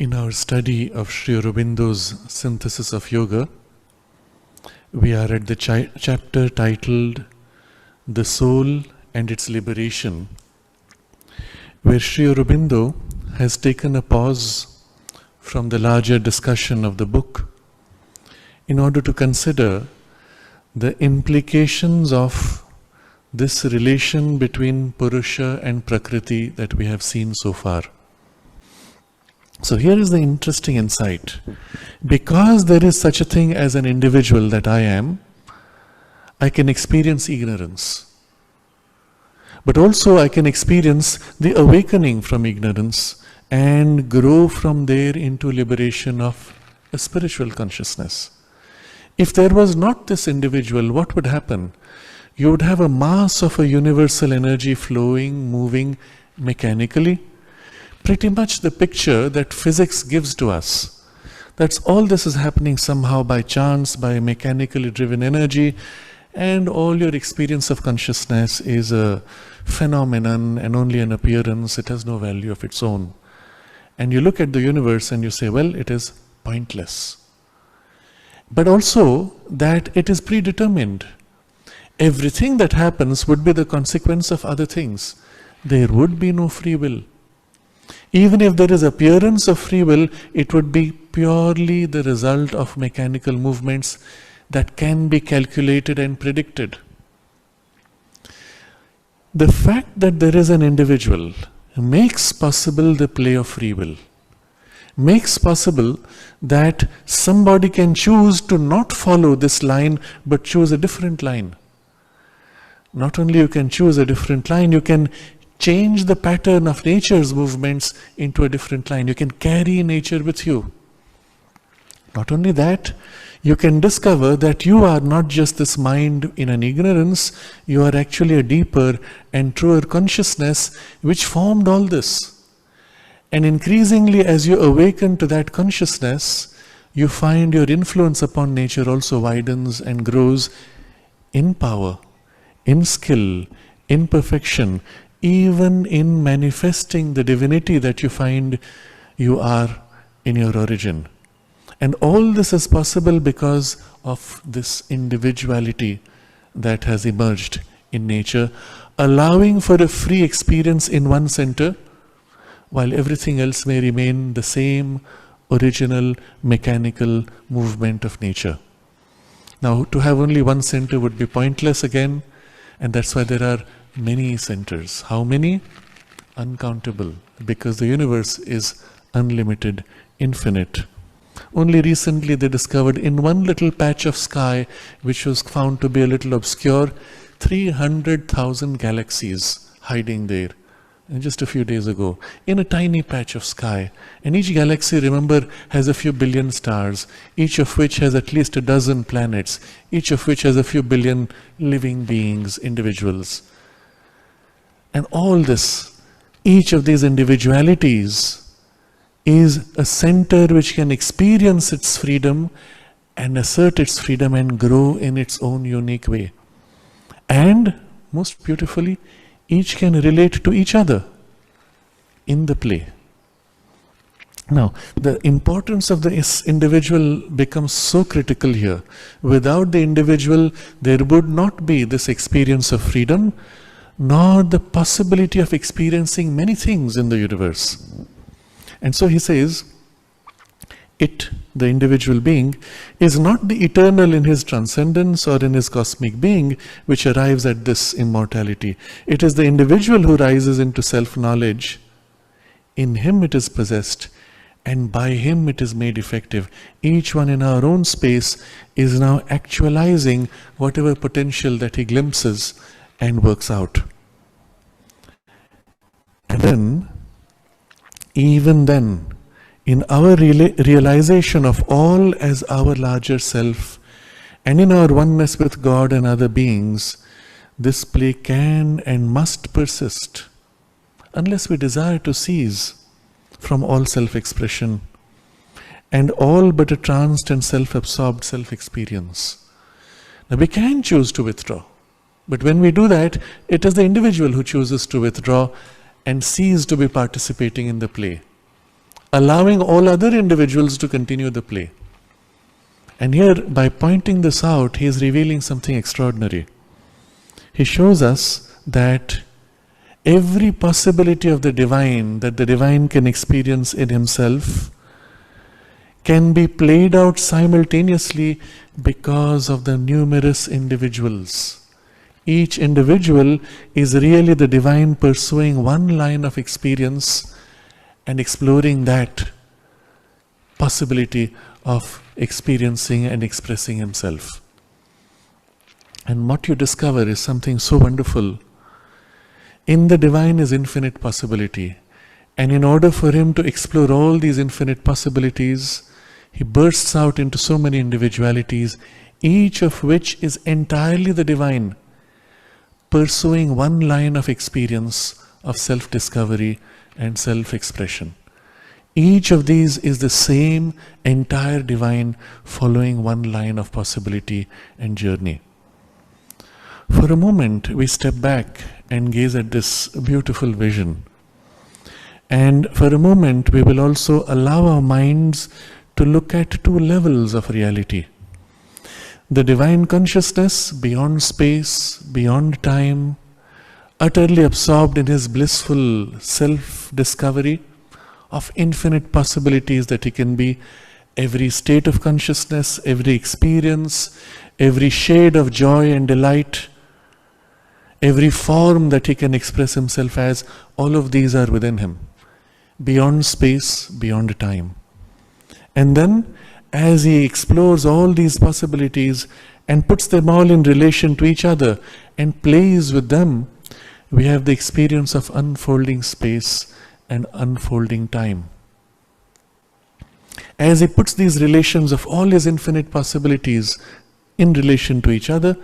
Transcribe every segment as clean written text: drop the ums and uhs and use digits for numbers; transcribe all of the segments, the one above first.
In our study of Sri Aurobindo's synthesis of yoga, we are at the chapter titled The Soul and Its Liberation, where Sri Aurobindo has taken a pause from the larger discussion of the book in order to consider the implications of this relation between Purusha and Prakriti that we have seen so far. So here is the interesting insight. Because there is such a thing as an individual that I am, I can experience ignorance. But also I can experience the awakening from ignorance and grow from there into liberation of a spiritual consciousness. If there was not this individual, what would happen? You would have a mass of a universal energy flowing, moving mechanically. Pretty much the picture that physics gives to us. That's all this is happening somehow by chance, by mechanically driven energy, and all your experience of consciousness is a phenomenon and only an appearance. It has no value of its own. And you look at the universe and you say, well, it is pointless. But also that it is predetermined. Everything that happens would be the consequence of other things. There would be no free will. Even if there is appearance of free will, it would be purely the result of mechanical movements that can be calculated and predicted. The fact that there is an individual makes possible the play of free will. Makes possible that somebody can choose to not follow this line but choose a different line. Not only you can choose a different line, you can change the pattern of nature's movements into a different line. You can carry nature with you. Not only that, you can discover that you are not just this mind in an ignorance, you are actually a deeper and truer consciousness which formed all this. And increasingly as you awaken to that consciousness, you find your influence upon nature also widens and grows in power, in skill, in perfection, even in manifesting the divinity that you find you are in your origin. And all this is possible because of this individuality that has emerged in nature, allowing for a free experience in one center, while everything else may remain the same original mechanical movement of nature. Now, to have only one center would be pointless again, and that's why there are many centers. How many? Uncountable, because the universe is unlimited, infinite. Only recently they discovered in one little patch of sky, which was found to be a little obscure, 300,000 galaxies hiding there. And just a few days ago, in a tiny patch of sky. And each galaxy, remember, has a few billion stars, each of which has at least a dozen planets, each of which has a few billion living beings, individuals. And all this, each of these individualities is a center which can experience its freedom and assert its freedom and grow in its own unique way. And, most beautifully, each can relate to each other in the play. Now, the importance of the individual becomes so critical here. Without the individual, there would not be this experience of freedom, nor the possibility of experiencing many things in the universe. And so he says, it, the individual being, is not the eternal in his transcendence or in his cosmic being which arrives at this immortality. It is the individual who rises into self-knowledge. In him it is possessed, and by him it is made effective. Each one in our own space is now actualizing whatever potential that he glimpses and works out. And then, even then, in our realization of all as our larger self, and in our oneness with God and other beings, this play can and must persist, unless we desire to cease from all self-expression and all but a tranced and self-absorbed self-experience. Now we can choose to withdraw, but when we do that, it is the individual who chooses to withdraw and cease to be participating in the play. allowing all other individuals to continue the play. And here, by pointing this out, he is revealing something extraordinary. He shows us that every possibility of the divine that the divine can experience in himself can be played out simultaneously because of the numerous individuals. Each individual is really the divine pursuing one line of experience and exploring that possibility of experiencing and expressing himself. And what you discover is something so wonderful. In the divine is infinite possibility. And in order for him to explore all these infinite possibilities, he bursts out into so many individualities, each of which is entirely the divine, pursuing one line of experience of self-discovery and self-expression. Each of these is the same entire divine following one line of possibility and journey. For a moment, we step back and gaze at this beautiful vision. And for a moment, we will also allow our minds to look at two levels of reality. The divine consciousness beyond space, beyond time, utterly absorbed in his blissful self-discovery of infinite possibilities that he can be, every state of consciousness, every experience, every shade of joy and delight, every form that he can express himself as, all of these are within him, beyond space, beyond time. And then, as he explores all these possibilities and puts them all in relation to each other and plays with them, we have the experience of unfolding space and unfolding time. As he puts these relations of all his infinite possibilities in relation to each other,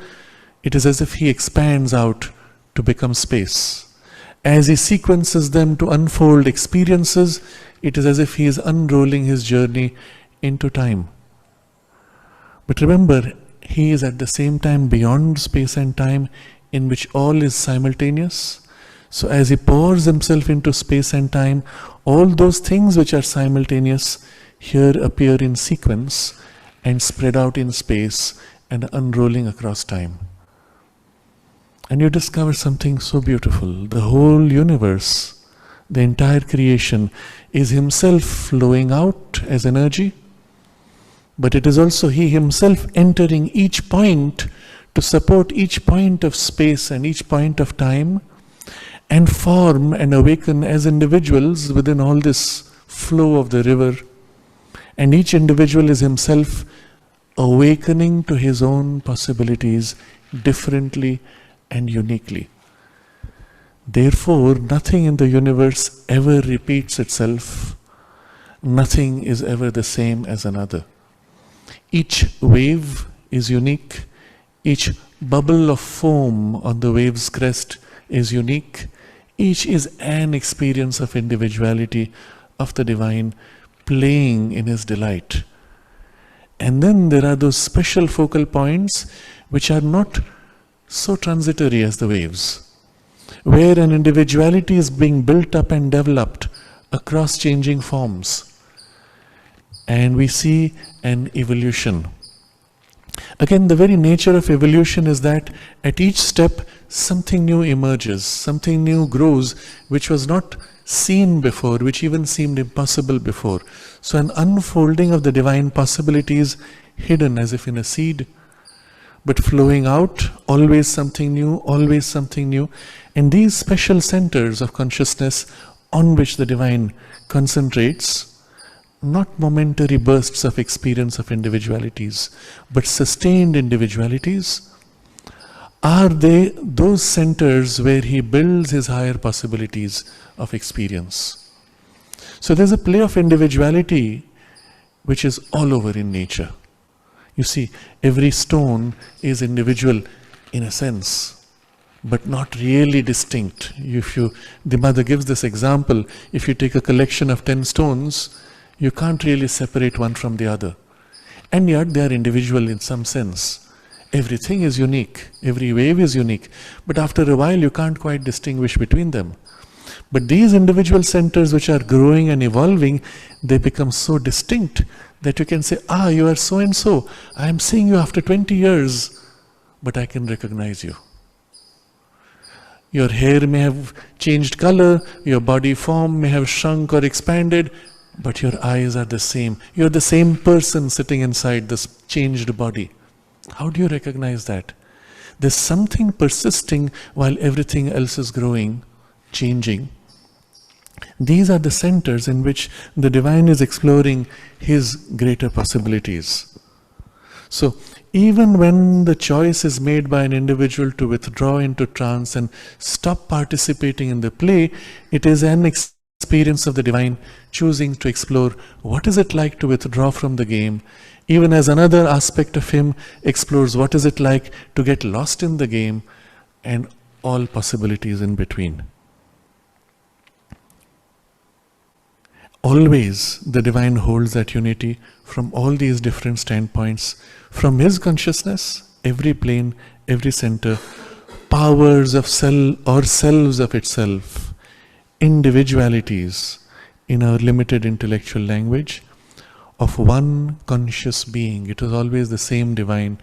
it is as if he expands out to become space. As he sequences them to unfold experiences, it is as if he is unrolling his journey into time. But remember, he is at the same time beyond space and time, in which all is simultaneous. So as he pours himself into space and time, all those things which are simultaneous here appear in sequence and spread out in space and unrolling across time. And you discover something so beautiful. The whole universe, the entire creation, is himself flowing out as energy, but it is also he himself entering each point to support each point of space and each point of time, and form and awaken as individuals within all this flow of the river. And each individual is himself awakening to his own possibilities differently and uniquely. Therefore, nothing in the universe ever repeats itself. Nothing is ever the same as another. Each wave is unique. Each bubble of foam on the wave's crest is unique. Each is an experience of individuality, of the divine, playing in his delight. And then there are those special focal points which are not so transitory as the waves, where an individuality is being built up and developed across changing forms. And we see an evolution. Again, the very nature of evolution is that at each step something new emerges, something new grows, which was not seen before, which even seemed impossible before. So an unfolding of the divine possibilities hidden as if in a seed, but flowing out, always something new, always something new. And these special centers of consciousness on which the divine concentrates, not momentary bursts of experience of individualities, but sustained individualities, are they those centers where he builds his higher possibilities of experience. So there's a play of individuality which is all over in nature. You see, every stone is individual in a sense, but not really distinct. The mother gives this example, if you take a collection of 10 stones, you can't really separate one from the other. And yet they are individual in some sense. Everything is unique, every wave is unique, but after a while you can't quite distinguish between them. But these individual centers which are growing and evolving, they become so distinct that you can say, you are so and so. I am seeing you after 20 years, but I can recognize you. Your hair may have changed color, your body form may have shrunk or expanded, but your eyes are the same. You're the same person sitting inside this changed body. How do you recognize that? There's something persisting while everything else is growing, changing. These are the centers in which the divine is exploring his greater possibilities. So, even when the choice is made by an individual to withdraw into trance and stop participating in the play, it is an experience of the divine choosing to explore what is it like to withdraw from the game, even as another aspect of him explores what is it like to get lost in the game and all possibilities in between. Always the divine holds that unity from all these different standpoints, from his consciousness, every plane, every center, powers of self or selves of itself, individualities in our limited intellectual language of one conscious being. It is always the same divine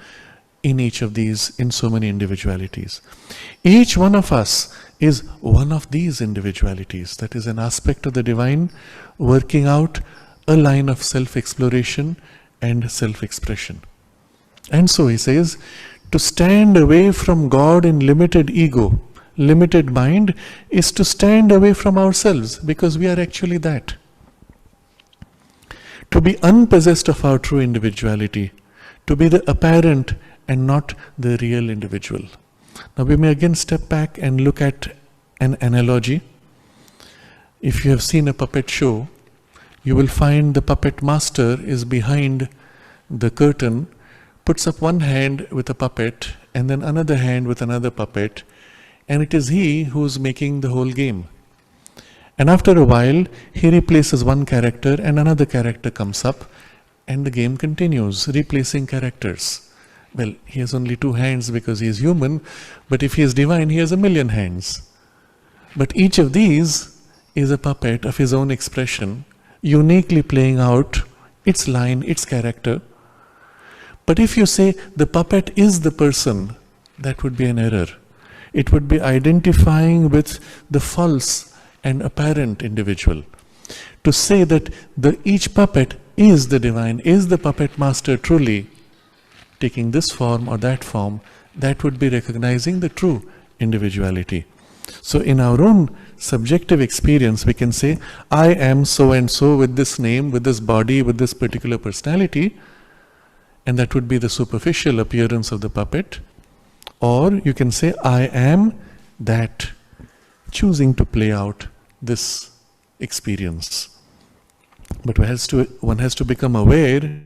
in each of these, in so many individualities. Each one of us is one of these individualities. That is an aspect of the divine working out a line of self-exploration and self-expression. And so he says, to stand away from God in limited ego, limited mind, is to stand away from ourselves, because we are actually that. To be unpossessed of our true individuality, to be the apparent and not the real individual. Now we may again step back and look at an analogy. If you have seen a puppet show, you will find the puppet master is behind the curtain, puts up one hand with a puppet and then another hand with another puppet, and it is he who is making the whole game. And after a while, he replaces one character and another character comes up, and the game continues, replacing characters. Well, he has only two hands because he is human, but if he is divine, he has a million hands. But each of these is a puppet of his own expression, uniquely playing out its line, its character. But if you say the puppet is the person, that would be an error. It would be identifying with the false and apparent individual. To say that each puppet is the divine, is the puppet master truly, taking this form or that form, that would be recognizing the true individuality. So in our own subjective experience, we can say, I am so and so with this name, with this body, with this particular personality, and that would be the superficial appearance of the puppet. Or you can say, I am that, choosing to play out this experience. But one has to become aware,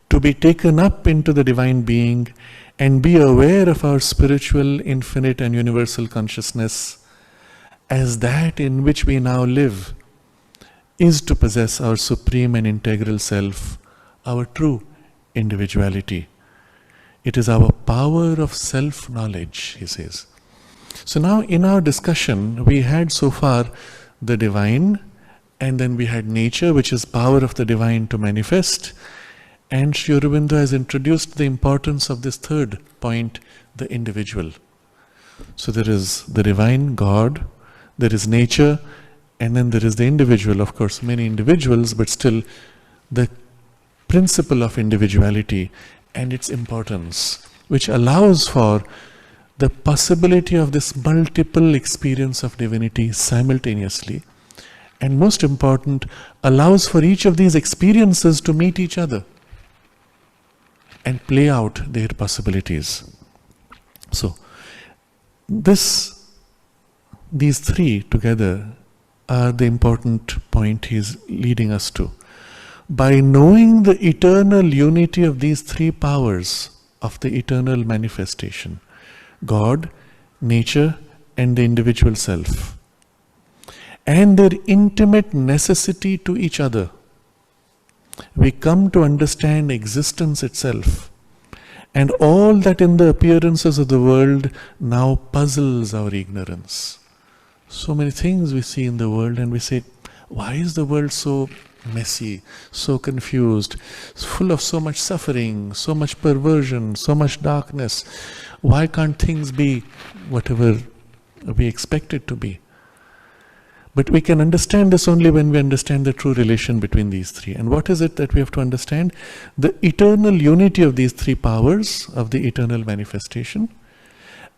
to be taken up into the divine being and be aware of our spiritual, infinite and universal consciousness as that in which we now live, is to possess our supreme and integral self, our true individuality. It is our power of self-knowledge, he says. So now in our discussion, we had so far the divine, and then we had nature, which is power of the divine to manifest. And Sri Aurobindo has introduced the importance of this third point, the individual. So there is the divine, God, there is nature, and then there is the individual. Of course, many individuals, but still the principle of individuality and its importance, which allows for the possibility of this multiple experience of divinity simultaneously. And most important, allows for each of these experiences to meet each other and play out their possibilities. So, these three together are the important point he is leading us to. By knowing the eternal unity of these three powers of the eternal manifestation, God, nature, and the individual self, and their intimate necessity to each other, we come to understand existence itself, and all that in the appearances of the world now puzzles our ignorance. So many things we see in the world and we say, why is the world so messy, so confused, full of so much suffering, so much perversion, so much darkness? Why can't things be whatever we expect it to be? But we can understand this only when we understand the true relation between these three. And what is it that we have to understand? The eternal unity of these three powers of the eternal manifestation,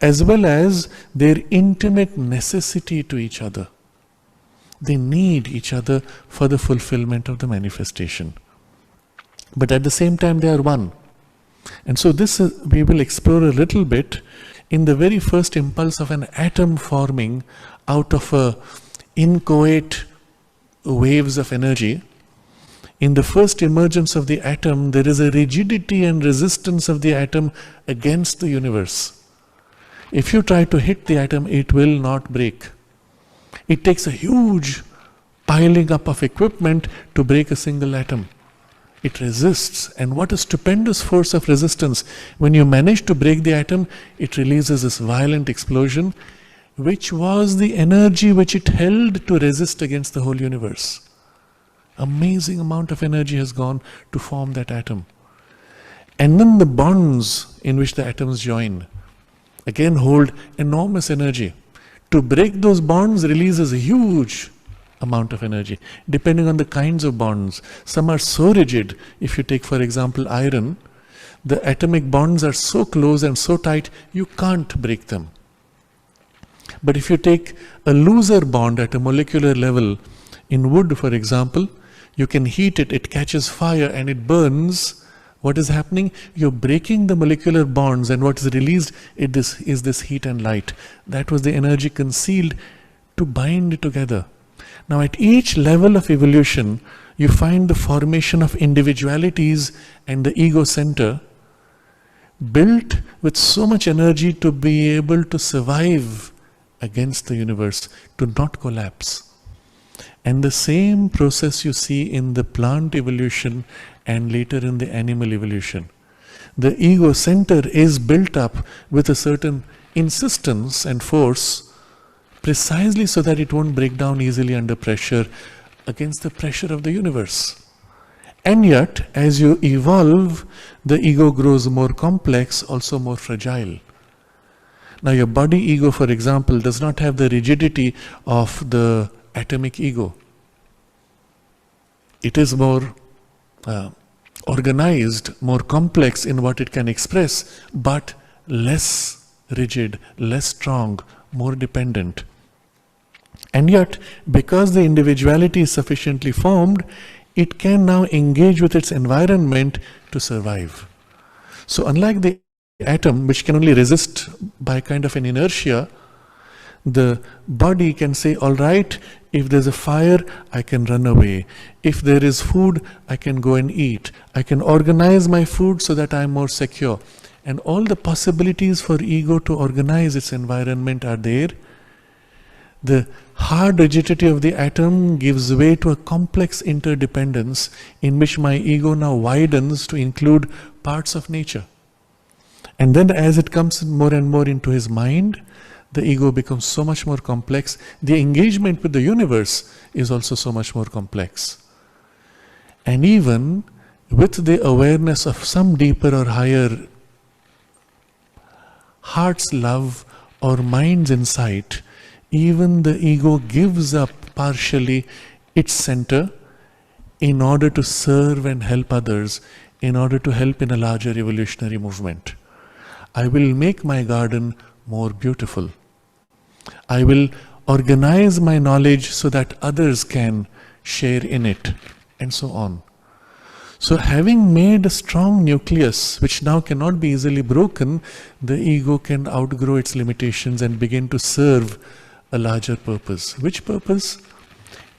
as well as their intimate necessity to each other. They need each other for the fulfillment of the manifestation. But at the same time, they are one. And so this we will explore a little bit in the very first impulse of an atom forming out of a inchoate waves of energy. In the first emergence of the atom, there is a rigidity and resistance of the atom against the universe. If you try to hit the atom, it will not break. It takes a huge piling up of equipment to break a single atom. It resists, and what a stupendous force of resistance. When you manage to break the atom, it releases this violent explosion, which was the energy which it held to resist against the whole universe. Amazing amount of energy has gone to form that atom. And then the bonds in which the atoms join again hold enormous energy. To break those bonds releases a huge amount of energy, depending on the kinds of bonds. Some are so rigid. If you take, for example, iron, the atomic bonds are so close and so tight, you can't break them. But if you take a looser bond at a molecular level, in wood, for example, you can heat it, it catches fire and it burns. What is happening? You're breaking the molecular bonds, and what is released is this heat and light. That was the energy concealed to bind together. Now at each level of evolution, you find the formation of individualities and the ego center built with so much energy to be able to survive against the universe, to not collapse. And the same process you see in the plant evolution and later in the animal evolution. The ego center is built up with a certain insistence and force precisely so that it won't break down easily under pressure against the pressure of the universe. And yet, as you evolve, the ego grows more complex, also more fragile. Now your body ego, for example, does not have the rigidity of the atomic ego. It is more organized, more complex in what it can express, but less rigid, less strong, more dependent. And yet, because the individuality is sufficiently formed, it can now engage with its environment to survive. So unlike the atom, which can only resist by kind of an inertia, the body can say, all right, if there's a fire, I can run away. If there is food, I can go and eat. I can organize my food so that I'm more secure. And all the possibilities for ego to organize its environment are there. The hard rigidity of the atom gives way to a complex interdependence in which my ego now widens to include parts of nature. And then as it comes more and more into his mind, the ego becomes so much more complex. The engagement with the universe is also so much more complex. And even with the awareness of some deeper or higher heart's love or mind's insight, even the ego gives up partially its center in order to serve and help others, in order to help in a larger evolutionary movement. I will make my garden more beautiful. I will organize my knowledge so that others can share in it, and so on. So having made a strong nucleus, which now cannot be easily broken, the ego can outgrow its limitations and begin to serve a larger purpose. Which purpose?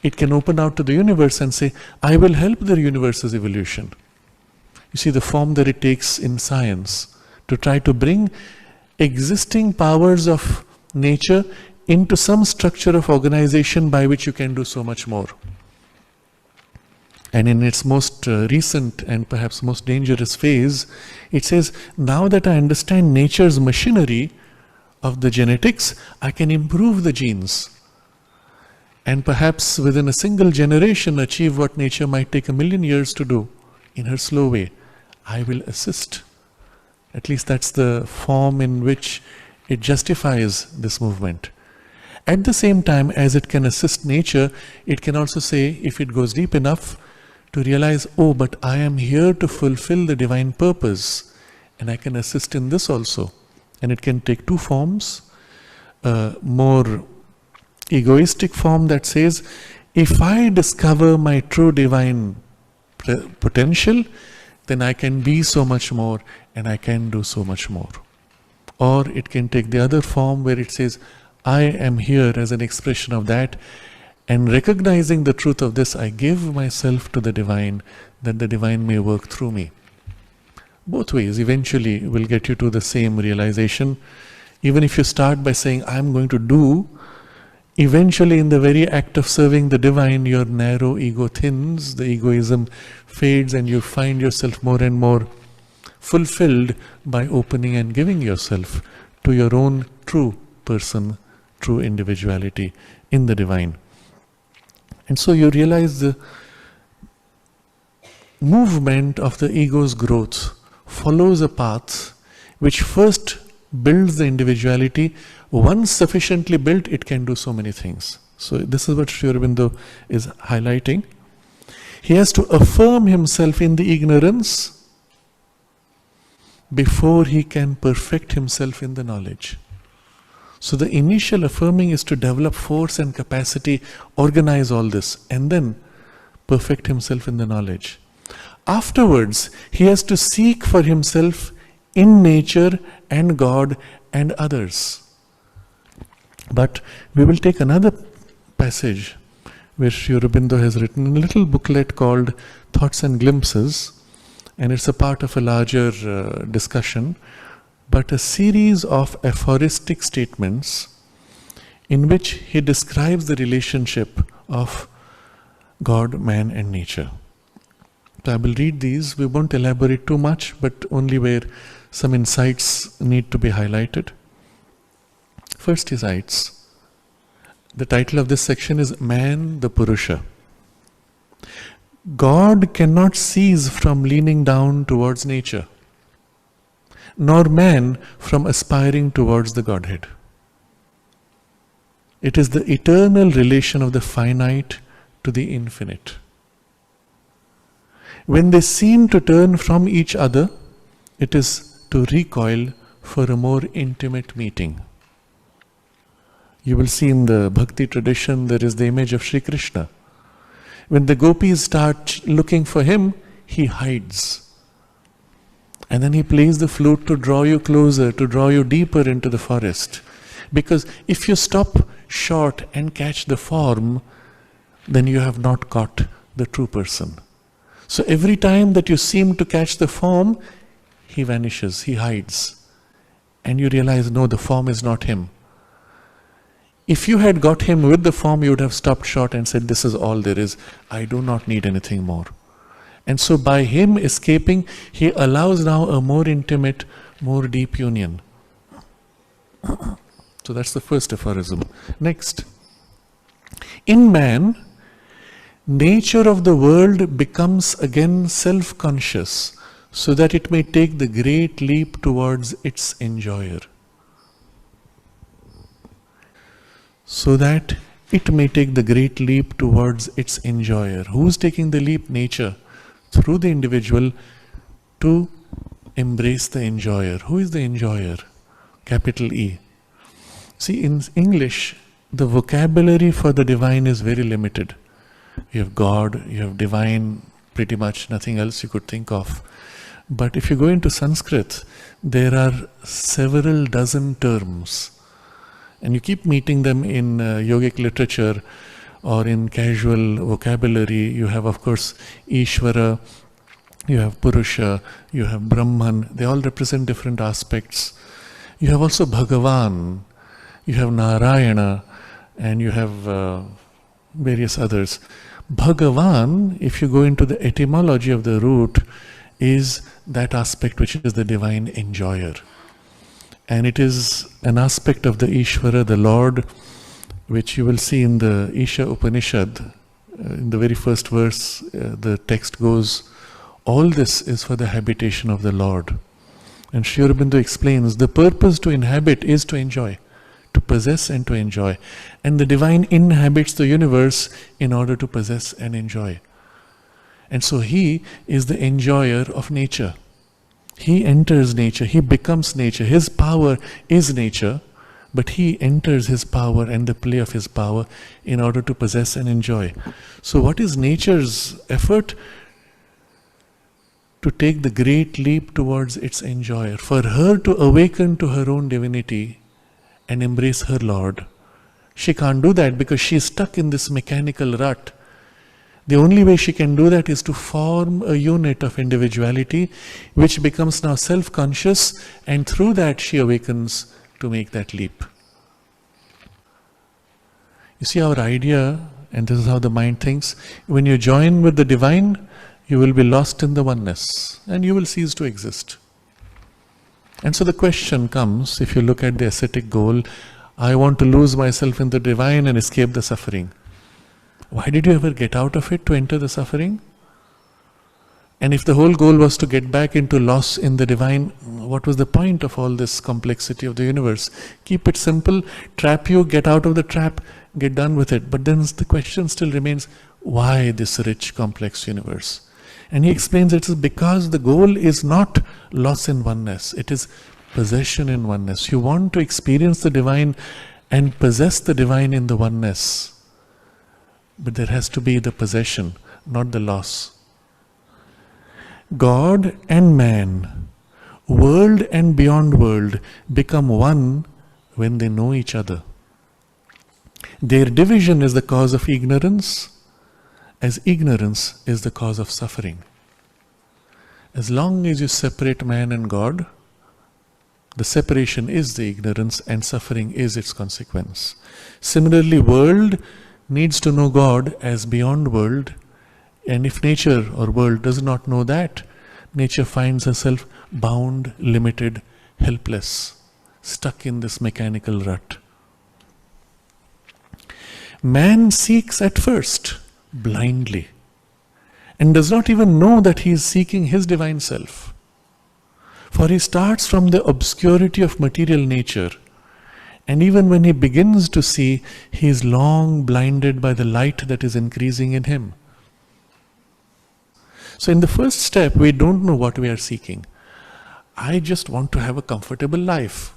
It can open out to the universe and say, I will help the universe's evolution. You see the form that it takes in science, to try to bring existing powers of nature into some structure of organization by which you can do so much more. And in its most recent and perhaps most dangerous phase, it says, now that I understand nature's machinery of the genetics, I can improve the genes. and perhaps within a single generation achieve what nature might take 1,000,000 years to do in her slow way. I will assist. At least that's the form in which it justifies this movement. At the same time, as it can assist nature, it can also say, if it goes deep enough, to realize, oh, but I am here to fulfill the divine purpose, and I can assist in this also. And it can take two forms. A more egoistic form that says, if I discover my true divine potential, then I can be so much more and I can do so much more. Or it can take the other form where it says, I am here as an expression of that, and recognizing the truth of this, I give myself to the divine, that the divine may work through me. Both ways eventually will get you to the same realization. Even if you start by saying, I'm going to do, eventually in the very act of serving the divine, your narrow ego thins, the egoism fades, and you find yourself more and more fulfilled by opening and giving yourself to your own true person, true individuality in the divine. And so you realize the movement of the ego's growth follows a path which first builds the individuality. Once sufficiently built, it can do so many things. So this is what Sri Aurobindo is highlighting. He has to affirm himself in the ignorance before he can perfect himself in the knowledge. So the initial affirming is to develop force and capacity, organize all this, and then perfect himself in the knowledge. Afterwards, he has to seek for himself in nature and God and others. But we will take another passage where Sri Aurobindo has written a little booklet called Thoughts and Glimpses, and it's a part of a larger discussion, but a series of aphoristic statements in which he describes the relationship of God, man and nature. So I will read these. We won't elaborate too much, but only where some insights need to be highlighted. First he cites, the title of this section is Man the Purusha. God cannot cease from leaning down towards nature, nor man from aspiring towards the Godhead. It is the eternal relation of the finite to the infinite. When they seem to turn from each other, it is to recoil for a more intimate meeting. You will see in the Bhakti tradition there is the image of Sri Krishna. When the gopis start looking for him, he hides. And then he plays the flute to draw you closer, to draw you deeper into the forest. Because if you stop short and catch the form, then you have not caught the true person. So every time that you seem to catch the form, he vanishes, he hides. And you realize, no, the form is not him. If you had got him with the form, you would have stopped short and said, this is all there is. I do not need anything more. And so by him escaping, he allows now a more intimate, more deep union. So that's the first aphorism. Next. In man, nature of the world becomes again self-conscious, so that it may take the great leap towards its enjoyer. So that it may take the great leap towards its enjoyer. Who is taking the leap? Nature. Through the individual to embrace the enjoyer. Who is the enjoyer? Capital E. See, in English, the vocabulary for the divine is very limited. You have God, you have divine, pretty much nothing else you could think of. But if you go into Sanskrit, there are several dozen terms. And you keep meeting them in yogic literature or in casual vocabulary. You have, of course, Ishvara, you have Purusha, you have Brahman. They all represent different aspects. You have also Bhagavan, you have Narayana, and you have various others. Bhagavan, if you go into the etymology of the root, is that aspect which is the divine enjoyer. And it is an aspect of the Ishvara, the Lord, which you will see in the Isha Upanishad. In the very first verse, the text goes, all this is for the habitation of the Lord. And Sri Aurobindo explains, the purpose to inhabit is to enjoy, to possess and to enjoy. And the divine inhabits the universe in order to possess and enjoy. And so he is the enjoyer of nature. He enters nature, he becomes nature. His power is nature, but he enters his power and the play of his power in order to possess and enjoy. So what is nature's effort? To take the great leap towards its enjoyer, for her to awaken to her own divinity and embrace her Lord. She can't do that because she's stuck in this mechanical rut. The only way she can do that is to form a unit of individuality which becomes now self-conscious, and through that she awakens to make that leap. You see, our idea, and this is how the mind thinks, when you join with the divine, you will be lost in the oneness and you will cease to exist. And so the question comes, if you look at the ascetic goal, I want to lose myself in the divine and escape the suffering. Why did you ever get out of it to enter the suffering? And if the whole goal was to get back into loss in the divine, what was the point of all this complexity of the universe? Keep it simple, trap you, get out of the trap, get done with it. But then the question still remains, why this rich, complex universe? And he explains it is because the goal is not loss in oneness, it is possession in oneness. You want to experience the divine and possess the divine in the oneness. But there has to be the possession, not the loss. God and man, world and beyond world, become one when they know each other. Their division is the cause of ignorance, as ignorance is the cause of suffering. As long as you separate man and God, the separation is the ignorance and suffering is its consequence. Similarly, world needs to know God as beyond world, and if nature or world does not know that, nature finds herself bound, limited, helpless, stuck in this mechanical rut. Man seeks at first blindly and does not even know that he is seeking his divine self. For he starts from the obscurity of material nature, and even when he begins to see, he is long blinded by the light that is increasing in him. So in the first step, we don't know what we are seeking. I just want to have a comfortable life.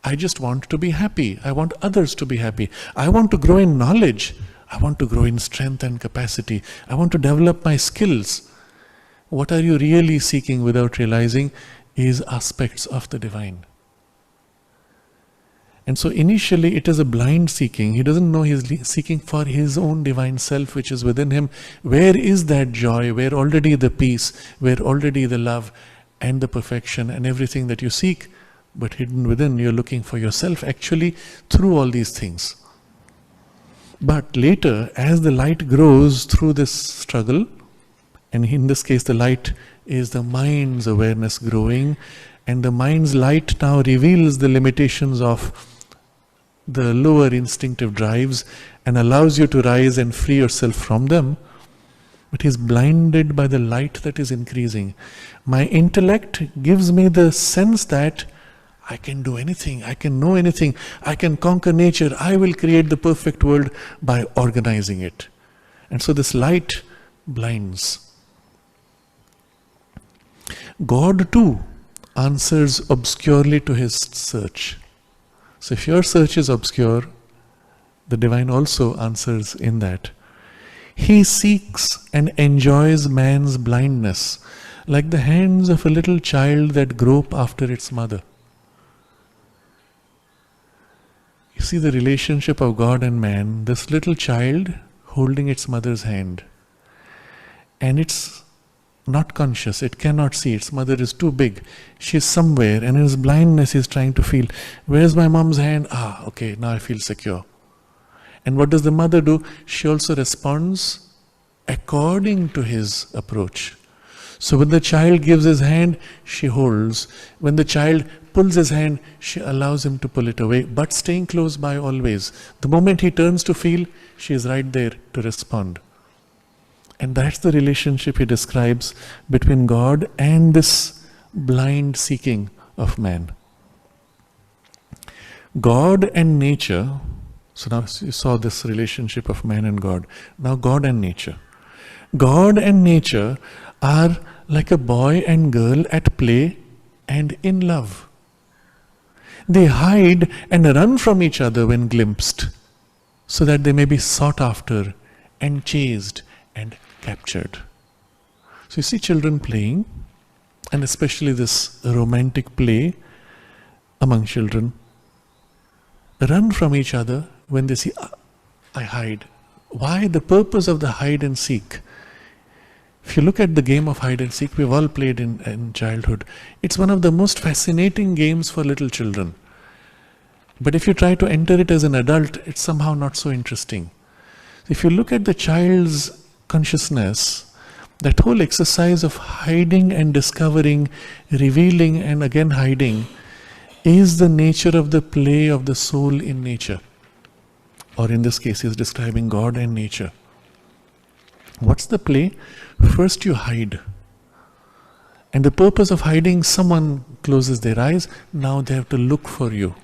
I just want to be happy. I want others to be happy. I want to grow in knowledge. I want to grow in strength and capacity. I want to develop my skills. What are you really seeking without realizing is aspects of the divine. And so initially it is a blind seeking. He doesn't know he is seeking for his own divine self which is within him. Where is that joy? Where already the peace? Where already the love and the perfection and everything that you seek? But hidden within, you're looking for yourself actually through all these things. But later, as the light grows through this struggle, and in this case the light is the mind's awareness growing, and the mind's light now reveals the limitations of the lower instinctive drives and allows you to rise and free yourself from them. But he's blinded by the light that is increasing. My intellect gives me the sense that I can do anything, I can know anything, I can conquer nature, I will create the perfect world by organizing it. And so this light blinds. God too answers obscurely to his search. So if your search is obscure, the divine also answers in that. He seeks and enjoys man's blindness, like the hands of a little child that grope after its mother. You see the relationship of God and man, this little child holding its mother's hand. And it's not conscious, it cannot see, its mother is too big. She's somewhere, and in his blindness he's trying to feel, where's my mom's hand? Ah, okay, now I feel secure. And what does the mother do? She also responds according to his approach. So when the child gives his hand, she holds. When the child pulls his hand, she allows him to pull it away, but staying close by always. The moment he turns to feel, she is right there to respond. And that's the relationship he describes between God and this blind seeking of man. God and nature, so now you saw this relationship of man and God. Now God and nature. God and nature are like a boy and girl at play and in love. They hide and run from each other when glimpsed, so that they may be sought after and chased and captured. So you see children playing, and especially this romantic play among children, run from each other when they see, I hide. Why? The purpose of the hide and seek. If you look at the game of hide and seek, we've all played in childhood. It's one of the most fascinating games for little children. But if you try to enter it as an adult, it's somehow not so interesting. If you look at the child's consciousness, that whole exercise of hiding and discovering, revealing and again hiding, is the nature of the play of the soul in nature. Or in this case, he's describing God and nature. What's the play? First you hide. And the purpose of hiding, someone closes their eyes, now they have to look for you.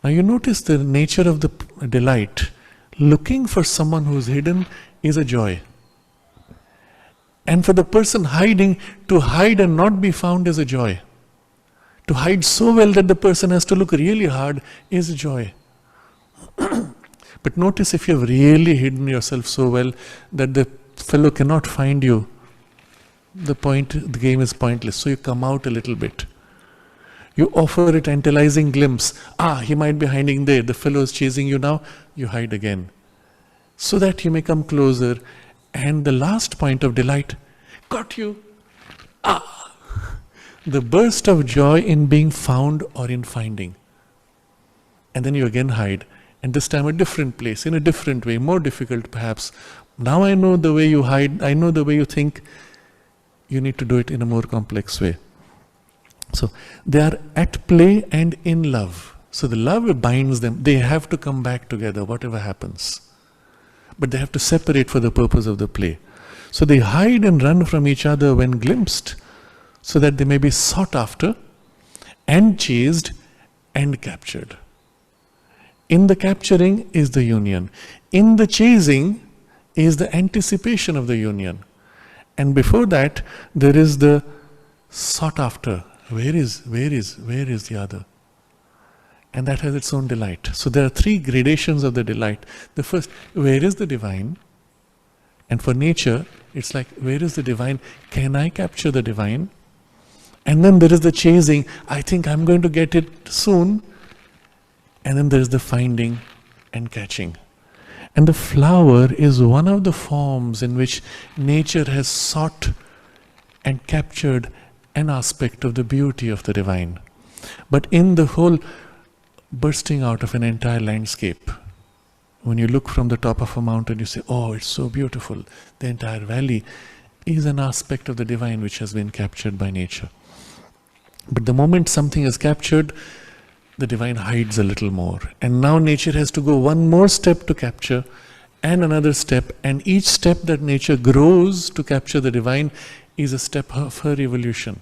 Now you notice the nature of the delight. Looking for someone who's hidden is a joy. And for the person hiding, to hide and not be found is a joy. To hide so well that the person has to look really hard is a joy. But notice if you have really hidden yourself so well that the fellow cannot find you, the game is pointless. So you come out a little bit. You offer a tantalizing glimpse. He might be hiding there. The fellow is chasing you now. You hide again. So that you may come closer. And the last point of delight, got you. The burst of joy in being found or in finding. And then you again hide. And this time a different place, in a different way, more difficult perhaps. Now I know the way you hide, I know the way you think. You need to do it in a more complex way. So they are at play and in love. So the love binds them. They have to come back together, whatever happens. But they have to separate for the purpose of the play. So they hide and run from each other when glimpsed, so that they may be sought after and chased and captured. In the capturing is the union. In the chasing is the anticipation of the union. And before that, there is the sought after. Where is the other? And that has its own delight. So there are three gradations of the delight. The first, where is the divine? And for nature, it's like, where is the divine? Can I capture the divine? And then there is the chasing. I think I'm going to get it soon. And then there is the finding and catching. And the flower is one of the forms in which nature has sought and captured an aspect of the beauty of the divine. But in the whole bursting out of an entire landscape, when you look from the top of a mountain, you say, oh, it's so beautiful. The entire valley is an aspect of the divine which has been captured by nature. But the moment something is captured, the divine hides a little more. And now nature has to go one more step to capture, and another step. And each step that nature grows to capture the divine is a step of her evolution.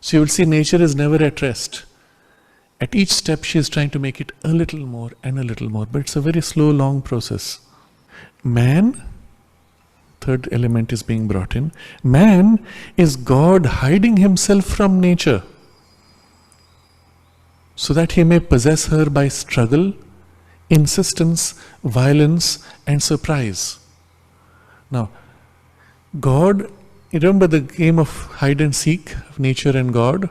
So you will see nature is never at rest. At each step she is trying to make it a little more and a little more. But it's a very slow, long process. Man, third element is being brought in. Man is God hiding himself from nature, so that he may possess her by struggle, insistence, violence, and surprise. Now, God, you remember the game of hide and seek of nature and God?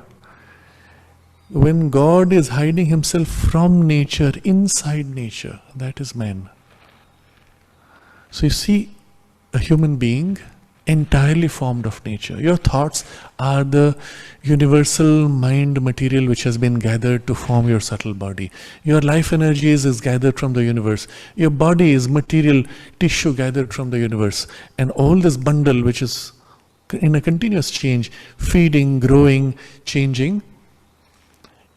When God is hiding himself from nature, inside nature, that is man. So you see a human being entirely formed of nature. Your thoughts are the universal mind material which has been gathered to form your subtle body. Your life energy is gathered from the universe. Your body is material tissue gathered from the universe. And all this bundle which is in a continuous change, feeding, growing, changing,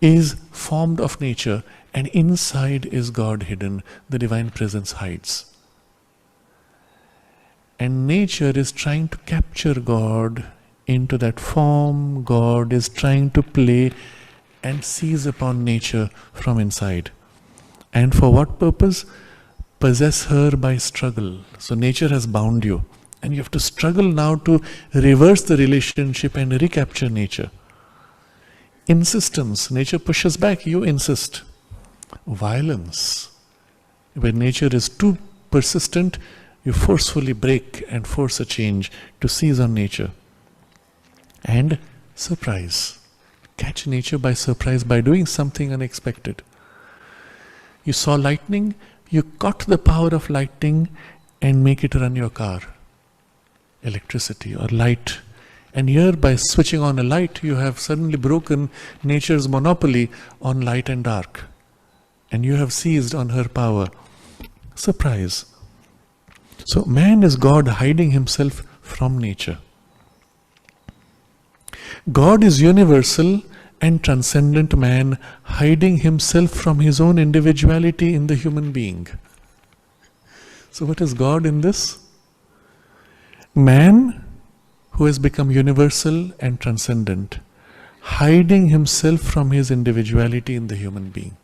is formed of nature, and inside is God hidden. The divine presence hides. And nature is trying to capture God into that form. God is trying to play and seize upon nature from inside. And for what purpose? Possess her by struggle. So nature has bound you, and you have to struggle now to reverse the relationship and recapture nature. Insistence. Nature pushes back, you insist. Violence. When nature is too persistent, you forcefully break and force a change to seize on nature. And surprise. Catch nature by surprise by doing something unexpected. You saw lightning, you caught the power of lightning and make it run your car. Electricity or light. And here, by switching on a light, you have suddenly broken nature's monopoly on light and dark. And you have seized on her power. Surprise. So man is God hiding himself from nature. God is universal and transcendent man hiding himself from his own individuality in the human being. So what is God in this? Man who has become universal and transcendent, hiding himself from his individuality in the human being.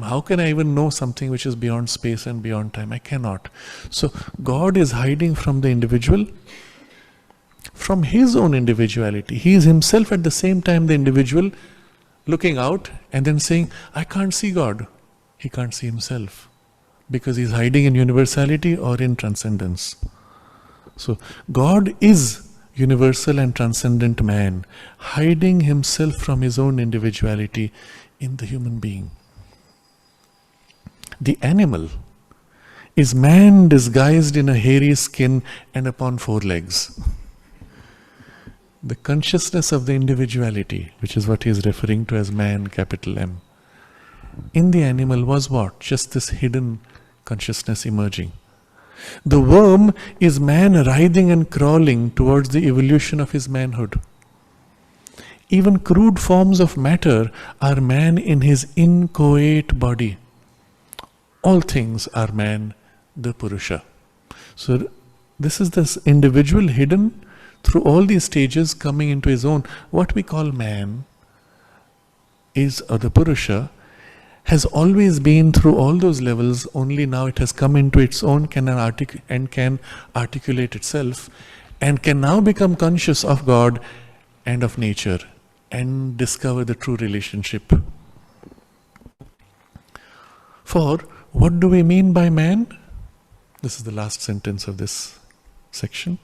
How can I even know something which is beyond space and beyond time? I cannot. So God is hiding from the individual, from his own individuality. He is himself at the same time the individual, looking out and then saying, I can't see God. He can't see himself because he's hiding in universality or in transcendence. So God is universal and transcendent man, hiding himself from his own individuality in the human being. The animal is man disguised in a hairy skin and upon four legs. The consciousness of the individuality, which is what he is referring to as man, capital M, in the animal was what? Just this hidden consciousness emerging. The worm is man writhing and crawling towards the evolution of his manhood. Even crude forms of matter are man in his inchoate body. All things are man, the Purusha. So this is this individual hidden through all these stages coming into his own. What we call man is, or the Purusha, has always been through all those levels, only now it has come into its own can articulate itself and can now become conscious of God and of nature and discover the true relationship. For what do we mean by man? This is the last sentence of this section.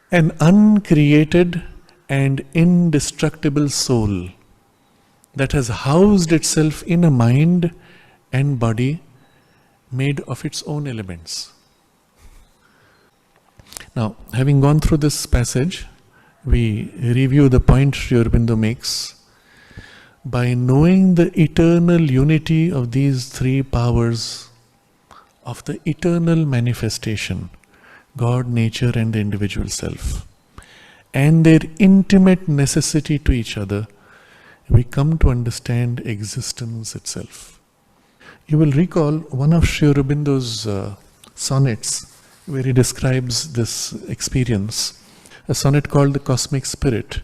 An uncreated and indestructible soul that has housed itself in a mind and body made of its own elements. Now, having gone through this passage, we review the point Sri Aurobindo makes. By knowing the eternal unity of these three powers of the eternal manifestation, God, nature and the individual self, and their intimate necessity to each other, we come to understand existence itself. You will recall one of Sri Aurobindo's sonnets where he describes this experience, a sonnet called The Cosmic Spirit.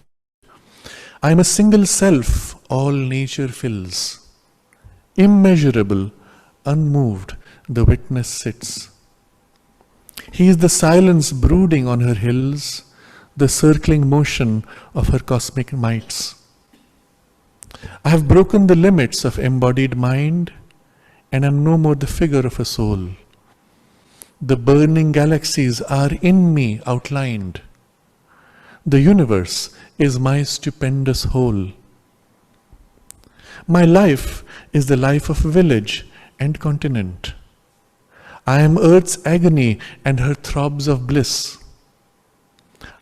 I am a single self all nature fills. Immeasurable, unmoved, the witness sits. He is the silence brooding on her hills, the circling motion of her cosmic mights. I have broken the limits of embodied mind and am no more the figure of a soul. The burning galaxies are in me outlined. The universe is my stupendous whole. My life is the life of village and continent. I am earth's agony and her throbs of bliss.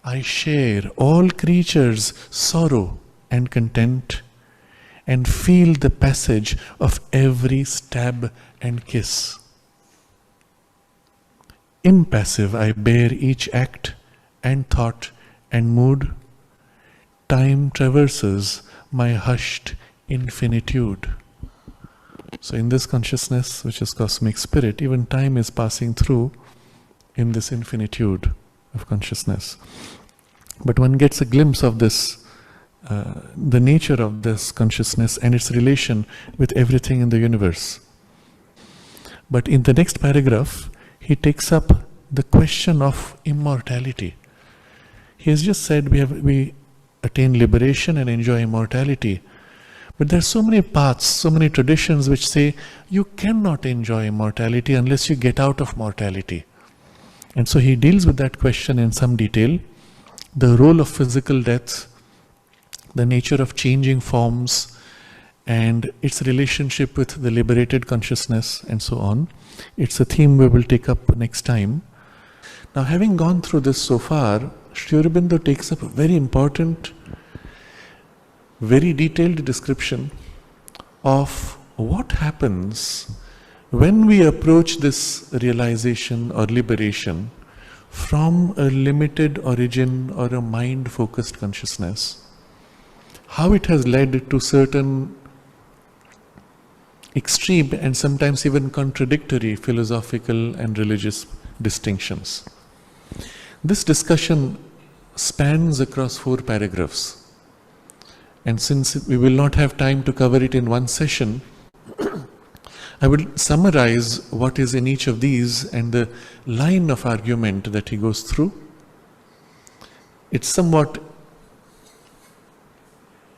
I share all creatures' sorrow and content, and feel the passage of every stab and kiss. Impassive I bear each act and thought and mood, time traverses my hushed infinitude. So in this consciousness, which is cosmic spirit, even time is passing through in this infinitude of consciousness. But one gets a glimpse of this, the nature of this consciousness and its relation with everything in the universe. But in the next paragraph, he takes up the question of immortality. He has just said we attain liberation and enjoy immortality. But there are so many paths, so many traditions which say you cannot enjoy immortality unless you get out of mortality. And so he deals with that question in some detail. The role of physical death, the nature of changing forms, and its relationship with the liberated consciousness, and so on. It's a theme we will take up next time. Now, having gone through this so far, Sri Aurobindo takes up a very important, very detailed description of what happens when we approach this realization or liberation from a limited origin or a mind-focused consciousness. How it has led to certain extreme and sometimes even contradictory philosophical and religious distinctions. This discussion spans across 4 paragraphs. And since we will not have time to cover it in one session, I will summarize what is in each of these and the line of argument that he goes through. It's somewhat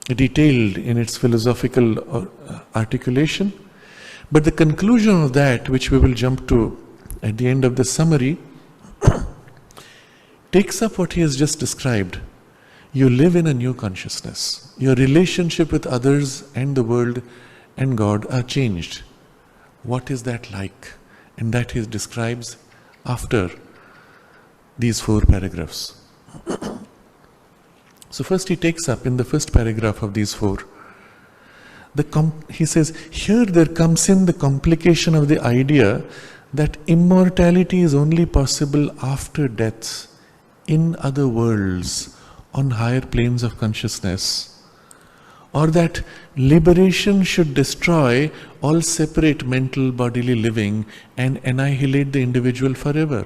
detailed in its philosophical articulation, but the conclusion of that, which we will jump to at the end of the summary, takes up what he has just described. You live in a new consciousness. Your relationship with others and the world and God are changed. What is that like? And that he describes after these 4 paragraphs. So first he takes up in the first paragraph of these 4. He says, here there comes in the complication of the idea that immortality is only possible after death, in other worlds, on higher planes of consciousness, or that liberation should destroy all separate mental bodily living and annihilate the individual forever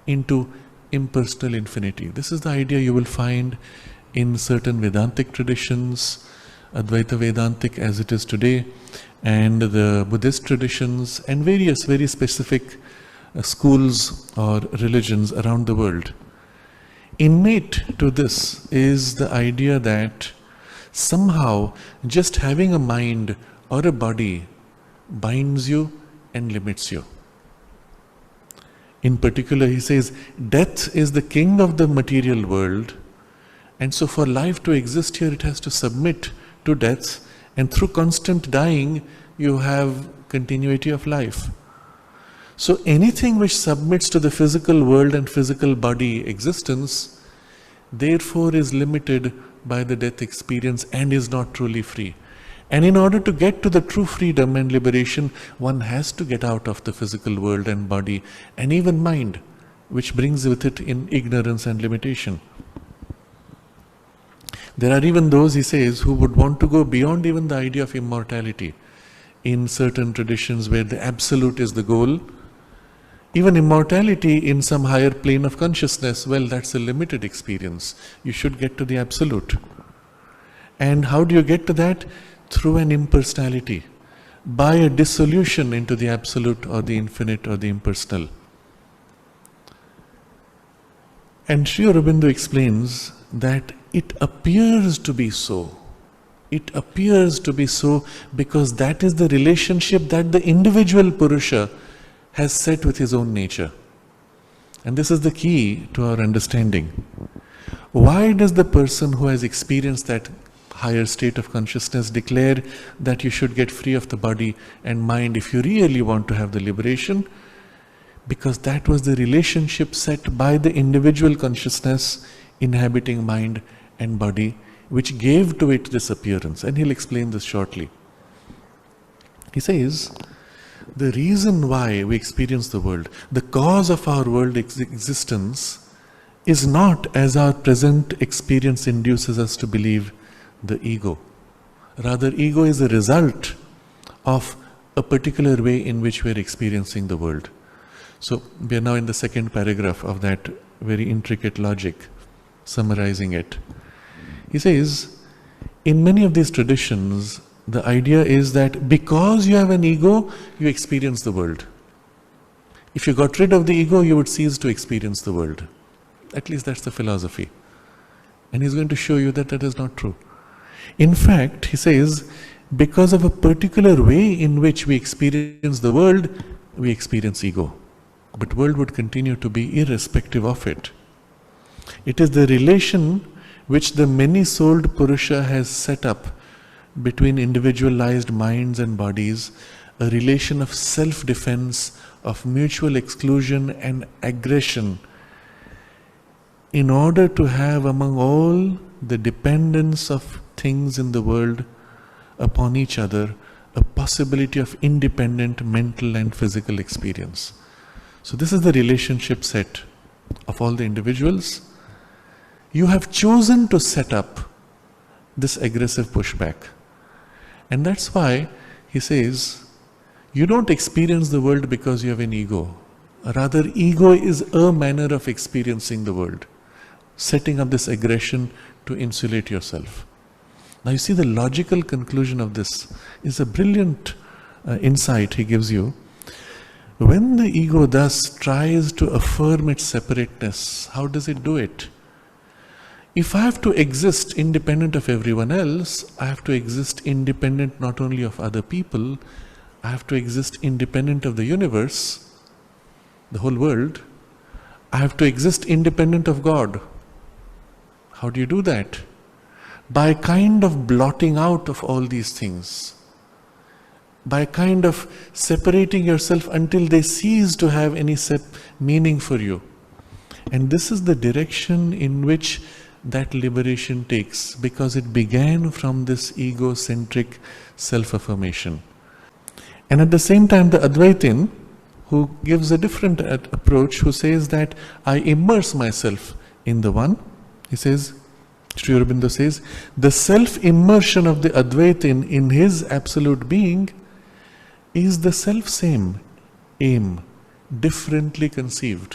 into impersonal infinity. This is the idea you will find in certain Vedantic traditions, Advaita Vedantic as it is today, and the Buddhist traditions, and various very specific schools or religions around the world. Innate to this is the idea that somehow just having a mind or a body binds you and limits you. In particular, he says, death is the king of the material world, and so for life to exist here, it has to submit to death, and through constant dying, you have continuity of life. So anything which submits to the physical world and physical body existence, therefore is limited by the death experience and is not truly free. And in order to get to the true freedom and liberation, one has to get out of the physical world and body and even mind, which brings with it in ignorance and limitation. There are even those, he says, who would want to go beyond even the idea of immortality in certain traditions where the absolute is the goal. Even immortality in some higher plane of consciousness, well, that's a limited experience. You should get to the absolute. And how do you get to that? Through an impersonality, by a dissolution into the absolute or the infinite or the impersonal. And Sri Aurobindo explains that it appears to be so. It appears to be so because that is the relationship that the individual Purusha has set with his own nature. And this is the key to our understanding. Why does the person who has experienced that higher state of consciousness declare that you should get free of the body and mind if you really want to have the liberation? Because that was the relationship set by the individual consciousness inhabiting mind and body, which gave to it this appearance. And he'll explain this shortly. He says, the reason why we experience the world, the cause of our world existence, is not, as our present experience induces us to believe, the ego. Rather, ego is a result of a particular way in which we are experiencing the world. So, we are now in the second paragraph of that very intricate logic, summarizing it. He says, in many of these traditions, the idea is that because you have an ego, you experience the world. If you got rid of the ego, you would cease to experience the world. At least that's the philosophy. And he's going to show you that that is not true. In fact, he says, because of a particular way in which we experience the world, we experience ego. But world would continue to be irrespective of it. It is the relation which the many-souled Purusha has set up between individualized minds and bodies, a relation of self-defense, of mutual exclusion and aggression, in order to have among all the dependence of things in the world upon each other, a possibility of independent mental and physical experience. So this is the relationship set of all the individuals. You have chosen to set up this aggressive pushback. And that's why he says, you don't experience the world because you have an ego. Rather, ego is a manner of experiencing the world, setting up this aggression to insulate yourself. Now you see, the logical conclusion of this is a brilliant insight he gives you. When the ego thus tries to affirm its separateness, how does it do it? If I have to exist independent of everyone else, I have to exist independent not only of other people, I have to exist independent of the universe, the whole world. I have to exist independent of God. How do you do that? By kind of blotting out of all these things. By kind of separating yourself until they cease to have any meaning for you. And this is the direction in which that liberation takes, because it began from this egocentric self-affirmation. And at the same time, the Advaitin, who gives a different approach, who says that I immerse myself in the one, he says, Sri Aurobindo says, the self-immersion of the Advaitin in his absolute being is the self-same aim, differently conceived.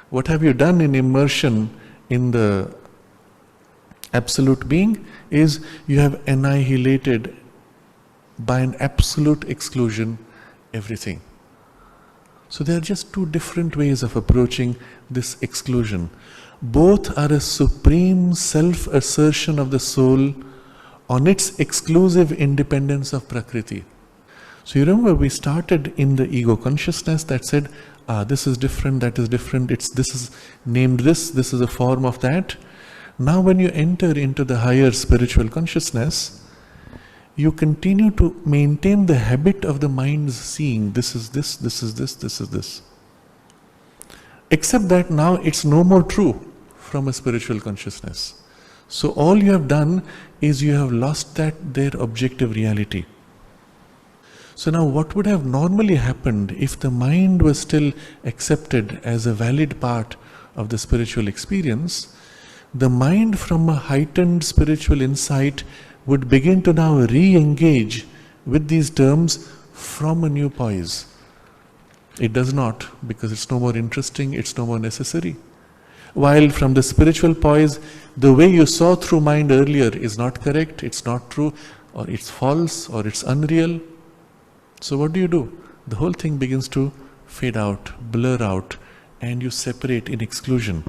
What have you done in immersion in the absolute being is you have annihilated by an absolute exclusion everything. So there are just two different ways of approaching this exclusion. Both are a supreme self-assertion of the soul on its exclusive independence of Prakriti. So you remember we started in the ego consciousness that said, this is different, that is different, this is named this is a form of that. Now when you enter into the higher spiritual consciousness, you continue to maintain the habit of the mind's seeing, this is this, this is this, this is this. Except that now it's no more true from a spiritual consciousness. So all you have done is you have lost their objective reality. So now what would have normally happened if the mind was still accepted as a valid part of the spiritual experience? The mind from a heightened spiritual insight would begin to now re-engage with these terms from a new poise. It does not, because it's no more interesting, it's no more necessary. While from the spiritual poise, the way you saw through mind earlier is not correct, it's not true, or it's false, or it's unreal. So what do? The whole thing begins to fade out, blur out, and you separate in exclusion.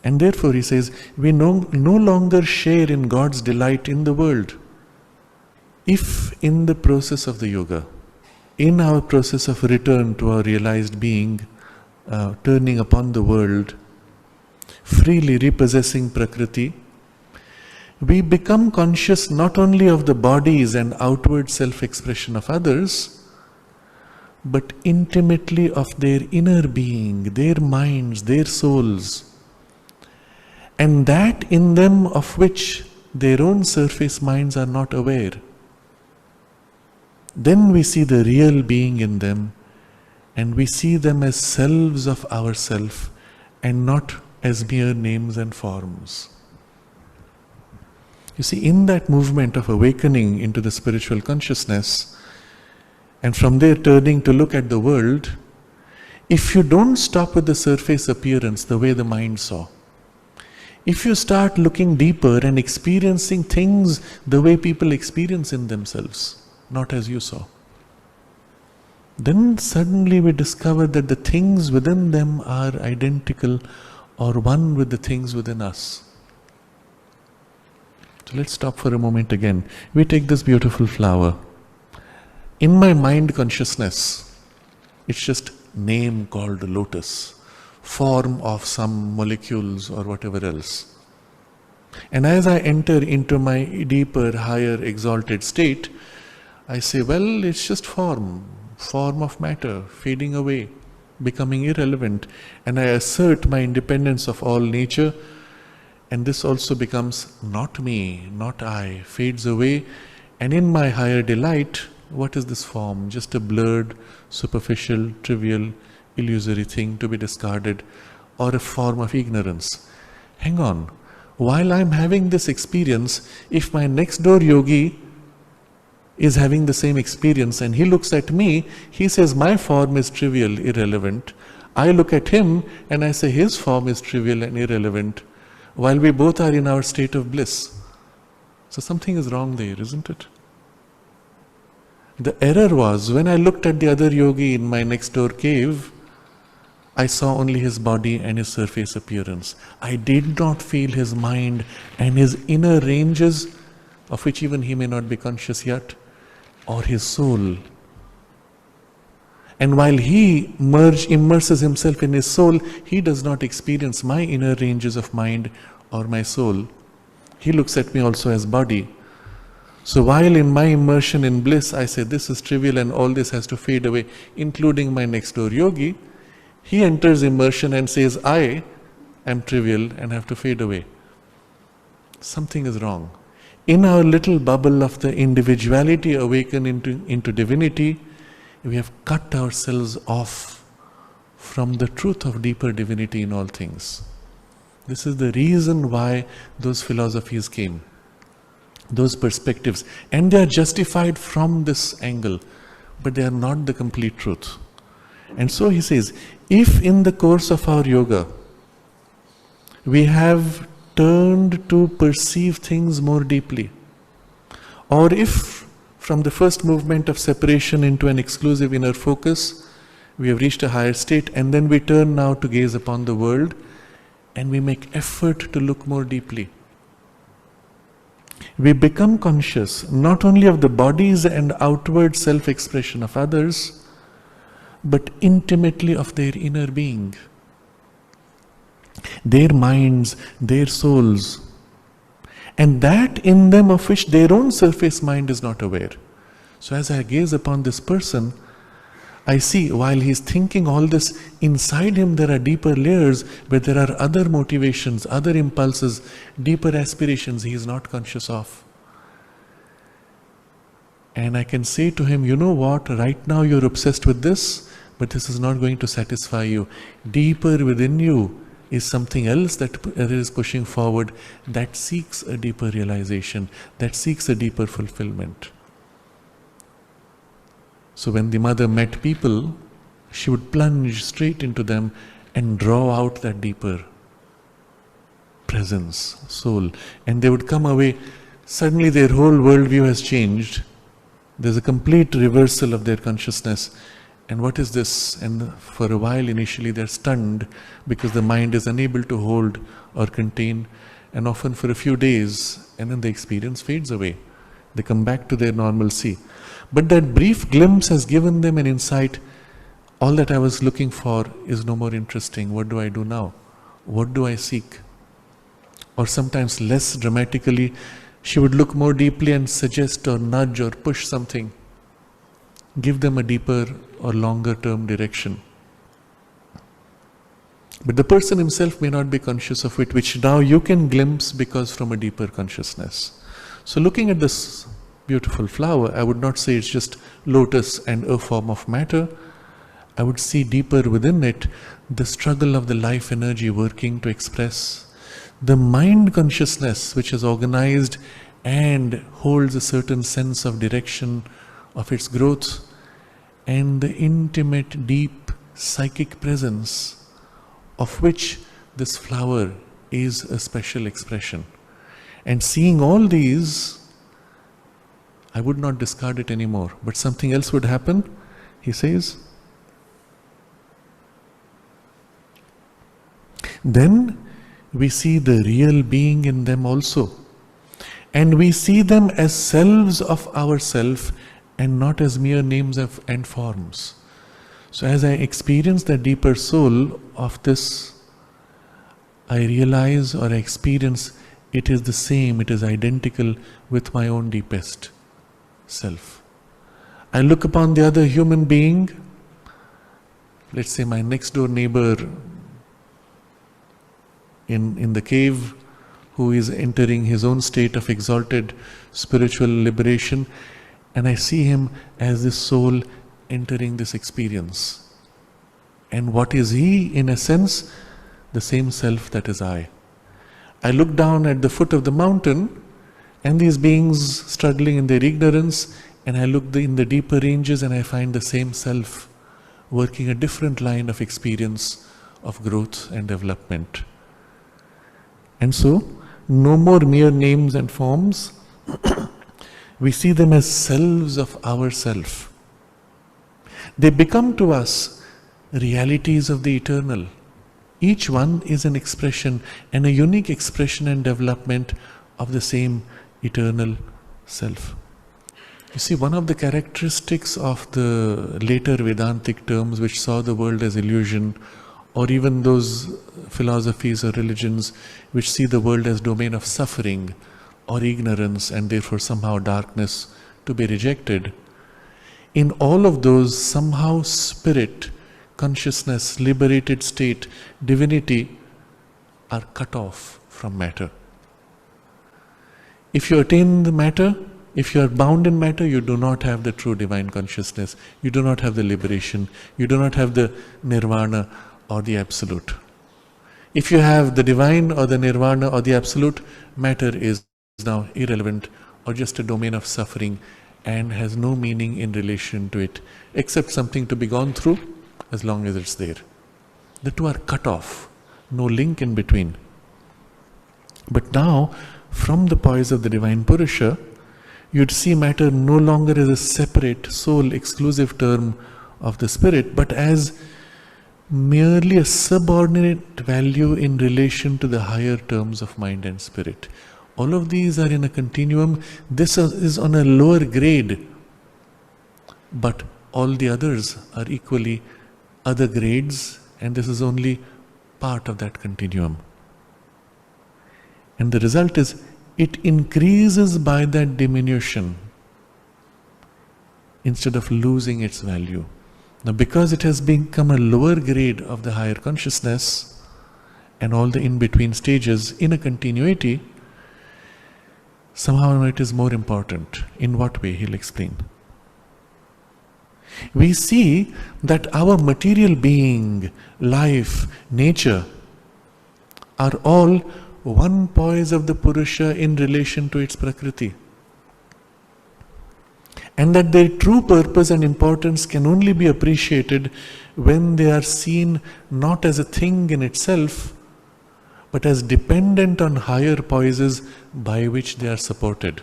And therefore, he says, we no longer share in God's delight in the world. If in the process of the yoga, in our process of return to our realized being, turning upon the world, freely repossessing Prakriti, we become conscious not only of the bodies and outward self-expression of others, but intimately of their inner being, their minds, their souls, and that in them of which their own surface minds are not aware. Then we see the real being in them, and we see them as selves of ourself, and not as mere names and forms. You see, in that movement of awakening into the spiritual consciousness, and from there turning to look at the world, if you don't stop with the surface appearance the way the mind saw, if you start looking deeper and experiencing things the way people experience in themselves, not as you saw, then suddenly we discover that the things within them are identical or one with the things within us. So let's stop for a moment again. We take this beautiful flower. In my mind consciousness, it's just name called lotus, form of some molecules or whatever else. And as I enter into my deeper, higher, exalted state, I say, well, it's just form of matter, fading away, becoming irrelevant. And I assert my independence of all nature, and this also becomes not me, not I, fades away. And in my higher delight, what is this form? Just a blurred, superficial, trivial, illusory thing to be discarded, or a form of ignorance. Hang on. While I'm having this experience, if my next door yogi is having the same experience and he looks at me, he says my form is trivial, irrelevant. I look at him and I say his form is trivial and irrelevant, while we both are in our state of bliss. So something is wrong there, isn't it? The error was, when I looked at the other yogi in my next door cave, I saw only his body and his surface appearance. I did not feel his mind and his inner ranges, of which even he may not be conscious yet, or his soul. And while he immerses himself in his soul, he does not experience my inner ranges of mind or my soul. He looks at me also as body. So while in my immersion in bliss, I say this is trivial and all this has to fade away, including my next door yogi, he enters immersion and says, I am trivial and have to fade away. Something is wrong. In our little bubble of the individuality awakened into divinity, we have cut ourselves off from the truth of deeper divinity in all things. This is the reason why those philosophies came, those perspectives, and they are justified from this angle, but they are not the complete truth. And so he says, if in the course of our yoga we have turned to perceive things more deeply, or if from the first movement of separation into an exclusive inner focus we have reached a higher state, and then we turn now to gaze upon the world and we make effort to look more deeply, we become conscious not only of the bodies and outward self-expression of others, but intimately of their inner being, their minds, their souls, and that in them of which their own surface mind is not aware. So as I gaze upon this person, I see while he's thinking all this, inside him there are deeper layers where there are other motivations, other impulses, deeper aspirations he is not conscious of. And I can say to him, you know what, right now you're obsessed with this, but this is not going to satisfy you. Deeper within you is something else that is pushing forward, that seeks a deeper realization, that seeks a deeper fulfillment. So when the mother met people, she would plunge straight into them and draw out that deeper presence, soul. And they would come away, suddenly their whole worldview has changed. There's a complete reversal of their consciousness. And what is this? And for a while initially they're stunned because the mind is unable to hold or contain, and often for a few days, and then the experience fades away. They come back to their normalcy. But that brief glimpse has given them an insight. All that I was looking for is no more interesting. What do I do now? What do I seek? Or sometimes less dramatically, she would look more deeply and suggest or nudge or push something. Give them a deeper or longer term direction. But the person himself may not be conscious of it, which now you can glimpse because from a deeper consciousness. So looking at this beautiful flower, I would not say it's just lotus and a form of matter. I would see deeper within it the struggle of the life energy working to express the mind consciousness which is organized and holds a certain sense of direction of its growth, and the intimate, deep psychic presence of which this flower is a special expression. And seeing all these, I would not discard it anymore, but something else would happen. He says, then we see the real being in them also, and we see them as selves of ourself and not as mere names and forms. So as I experience the deeper soul of this, I realize or I experience it is the same, it is identical with my own deepest self. I look upon the other human being, let's say my next door neighbor in the cave, who is entering his own state of exalted spiritual liberation, and I see him as this soul entering this experience. And what is he? In a sense, the same self that is I. I look down at the foot of the mountain and these beings struggling in their ignorance, and I look in the deeper ranges and I find the same self working a different line of experience of growth and development. And so, no more mere names and forms. We see them as selves of ourself. They become to us realities of the eternal. Each one is an expression, and a unique expression and development of the same eternal self. You see, one of the characteristics of the later Vedantic terms which saw the world as illusion, or even those philosophies or religions which see the world as domain of suffering or ignorance and therefore somehow darkness to be rejected, in all of those somehow spirit, consciousness, liberated state, divinity are cut off from matter. If you attain the matter, if you are bound in matter, you do not have the true divine consciousness, you do not have the liberation, you do not have the nirvana or the absolute. If you have the divine or the nirvana or the absolute, matter is now irrelevant or just a domain of suffering and has no meaning in relation to it, except something to be gone through as long as it's there. The two are cut off, no link in between. But now, from the poise of the divine Purusha, you'd see matter no longer as a separate, sole, exclusive term of the spirit, but as merely a subordinate value in relation to the higher terms of mind and spirit. All of these are in a continuum. This is on a lower grade, but all the others are equally other grades, and this is only part of that continuum. And the result is, it increases by that diminution instead of losing its value. Now, because it has become a lower grade of the higher consciousness and all the in-between stages in a continuity, somehow it is more important. In what way? He'll explain. We see that our material being, life, nature are all one poise of the Purusha in relation to its Prakriti. And that their true purpose and importance can only be appreciated when they are seen not as a thing in itself, but as dependent on higher poises by which they are supported.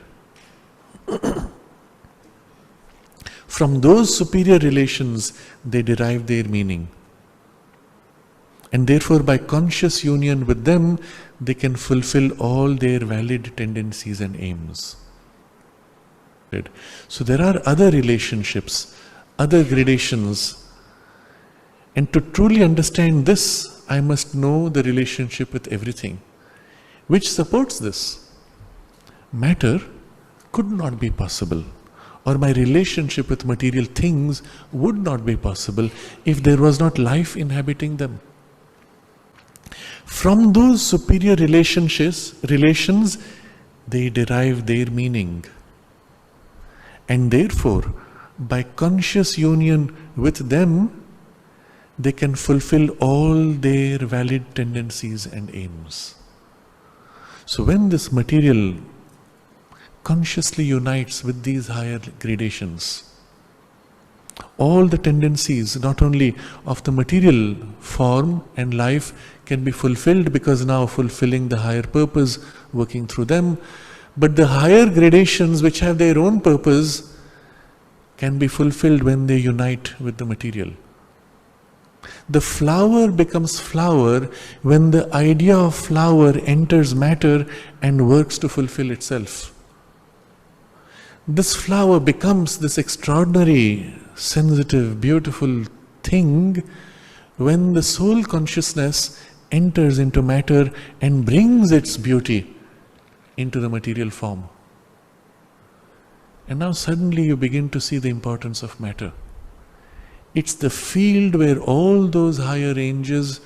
From those superior relations, they derive their meaning. And therefore, by conscious union with them, they can fulfill all their valid tendencies and aims. So there are other relationships, other gradations. And to truly understand this, I must know the relationship with everything, which supports this. Matter could not be possible, or my relationship with material things would not be possible if there was not life inhabiting them. From those superior relations, they derive their meaning. And therefore, by conscious union with them, they can fulfill all their valid tendencies and aims. So when this material consciously unites with these higher gradations, all the tendencies, not only of the material form and life, can be fulfilled because now fulfilling the higher purpose, working through them, but the higher gradations which have their own purpose can be fulfilled when they unite with the material. The flower becomes flower when the idea of flower enters matter and works to fulfill itself. This flower becomes this extraordinary, sensitive, beautiful thing when the soul consciousness enters into matter and brings its beauty into the material form. And now suddenly you begin to see the importance of matter. It's the field where all those higher ranges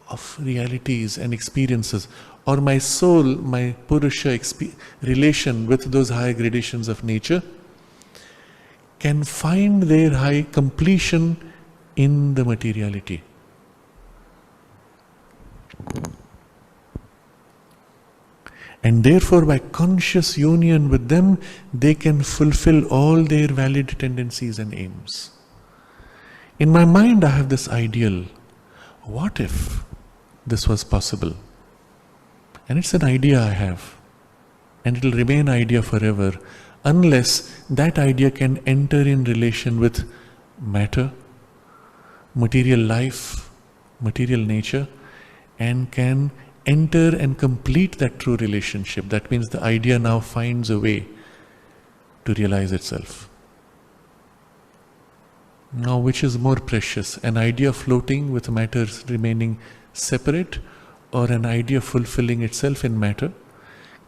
of realities and experiences, or my soul, my Purusha relation with those higher gradations of nature, can find their high completion in the materiality. And therefore, by conscious union with them, they can fulfill all their valid tendencies and aims. In my mind, I have this ideal. What if this was possible? And it's an idea I have. And it will remain an idea forever unless that idea can enter in relation with matter, material life, material nature, and can enter and complete that true relationship. That means the idea now finds a way to realize itself. Now, which is more precious? An idea floating with matter remaining separate, or an idea fulfilling itself in matter,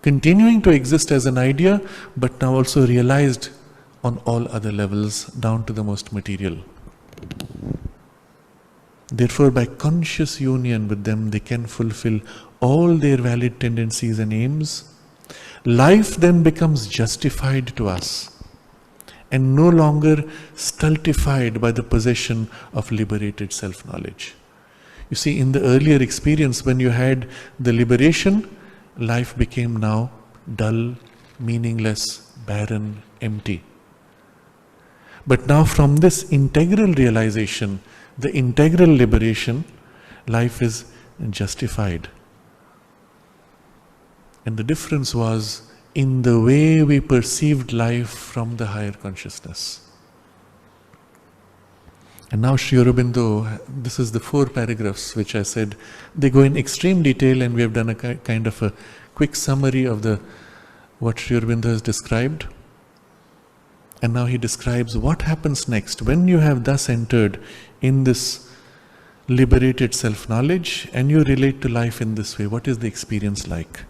continuing to exist as an idea, but now also realized on all other levels, down to the most material. Therefore, by conscious union with them, they can fulfill all their valid tendencies and aims. Life then becomes justified to us and no longer stultified by the possession of liberated self-knowledge. You see, in the earlier experience, when you had the liberation, life became now dull, meaningless, barren, empty. But now from this integral realization, the integral liberation, life is justified. And the difference was in the way we perceived life from the higher consciousness. And now Sri Aurobindo, this is the 4 paragraphs which I said, they go in extreme detail, and we have done a kind of a quick summary of what Sri Aurobindo has described. And now he describes what happens next when you have thus entered in this liberated self-knowledge and you relate to life in this way. What is the experience like?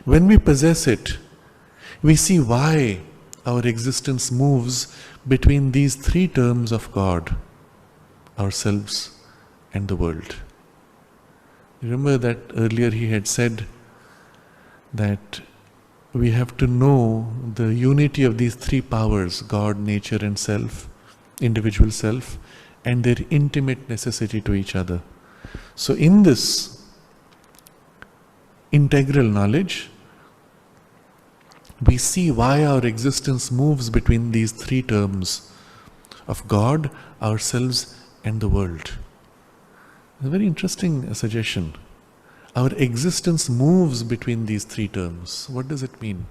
When we possess it, we see why our existence moves between these 3 terms of God, ourselves and the world. Remember that earlier he had said that we have to know the unity of these 3 powers, God, nature and self, individual self, and their intimate necessity to each other. So in this integral knowledge, we see why our existence moves between these 3 terms of God, ourselves, and the world. A very interesting suggestion. Our existence moves between these 3 terms. What does it mean?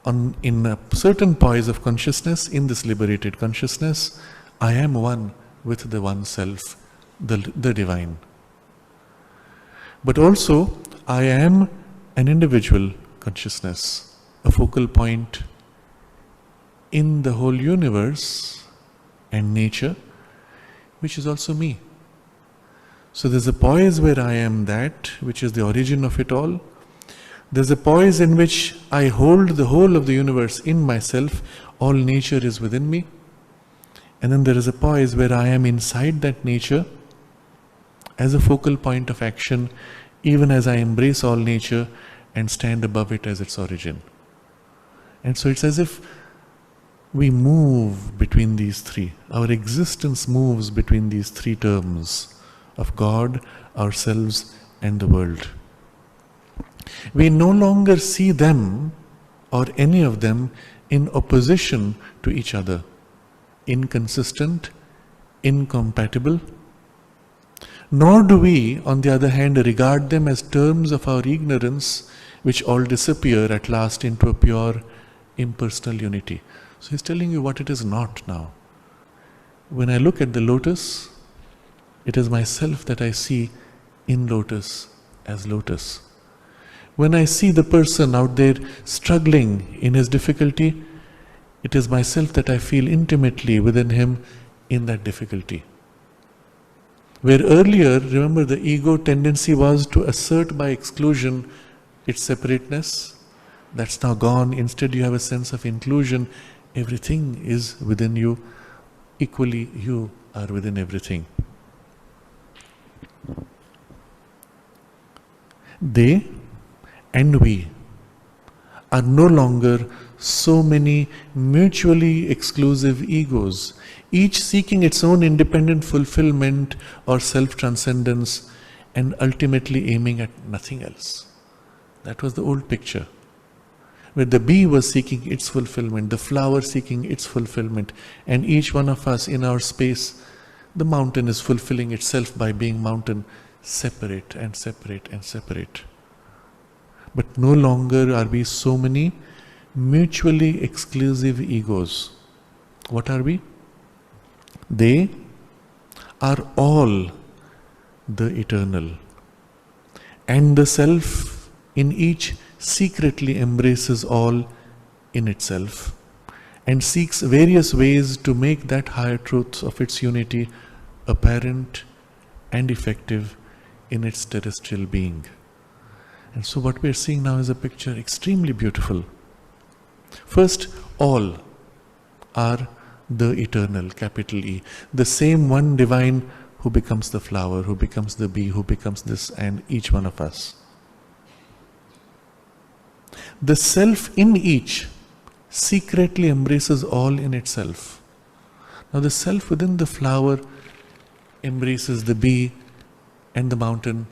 In a certain poise of consciousness, in this liberated consciousness, I am one with the one self, the divine. But also, I am an individual consciousness, a focal point in the whole universe and nature, which is also me. So there's a poise where I am that, which is the origin of it all. There's a poise in which I hold the whole of the universe in myself, all nature is within me. And then there is a poise where I am inside that nature as a focal point of action, even as I embrace all nature and stand above it as its origin. And so it's as if we move between these three. Our existence moves between these three terms of God, ourselves, and the world. We no longer see them or any of them in opposition to each other, inconsistent, incompatible. Nor do we, on the other hand, regard them as terms of our ignorance, which all disappear at last into a pure impersonal unity. So he's telling you what it is not now. When I look at the lotus, it is myself that I see in lotus as lotus. When I see the person out there struggling in his difficulty, it is myself that I feel intimately within him in that difficulty. Where earlier, remember, the ego tendency was to assert by exclusion its separateness, that's now gone. Instead, you have a sense of inclusion. Everything is within you. Equally, you are within everything. They and we are no longer so many mutually exclusive egos, each seeking its own independent fulfillment or self-transcendence and ultimately aiming at nothing else. That was the old picture, where the bee was seeking its fulfillment, the flower seeking its fulfillment, and each one of us in our space, the mountain is fulfilling itself by being mountain, separate and separate and separate. But no longer are we so many mutually exclusive egos. What are we? They are all the eternal, and the self in each secretly embraces all in itself and seeks various ways to make that higher truth of its unity apparent and effective in its terrestrial being. And so what we are seeing now is a picture extremely beautiful. First, all are the eternal, capital E, the same one divine who becomes the flower, who becomes the bee, who becomes this and each one of us. The self in each secretly embraces all in itself. Now the self within the flower embraces the bee and the mountain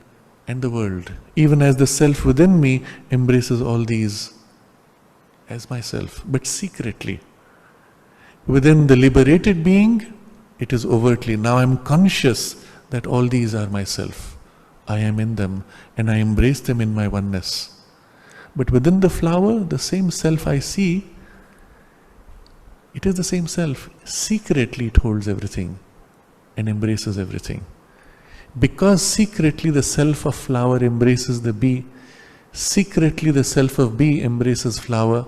and the world, even as the self within me embraces all these as myself, but secretly. Within the liberated being, it is overtly. Now I am conscious that all these are myself. I am in them and I embrace them in my oneness. But within the flower, the same self I see, it is the same self. Secretly it holds everything and embraces everything. Because secretly the self of flower embraces the bee, secretly the self of bee embraces flower,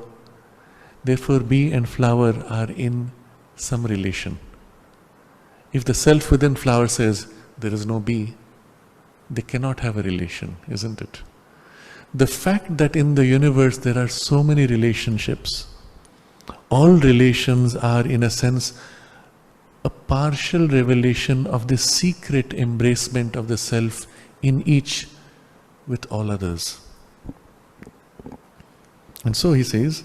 therefore bee and flower are in some relation. If the self within flower says there is no bee, they cannot have a relation, isn't it? The fact that in the universe there are so many relationships, all relations are in a sense a partial revelation of the secret embracement of the self in each with all others. And so he says,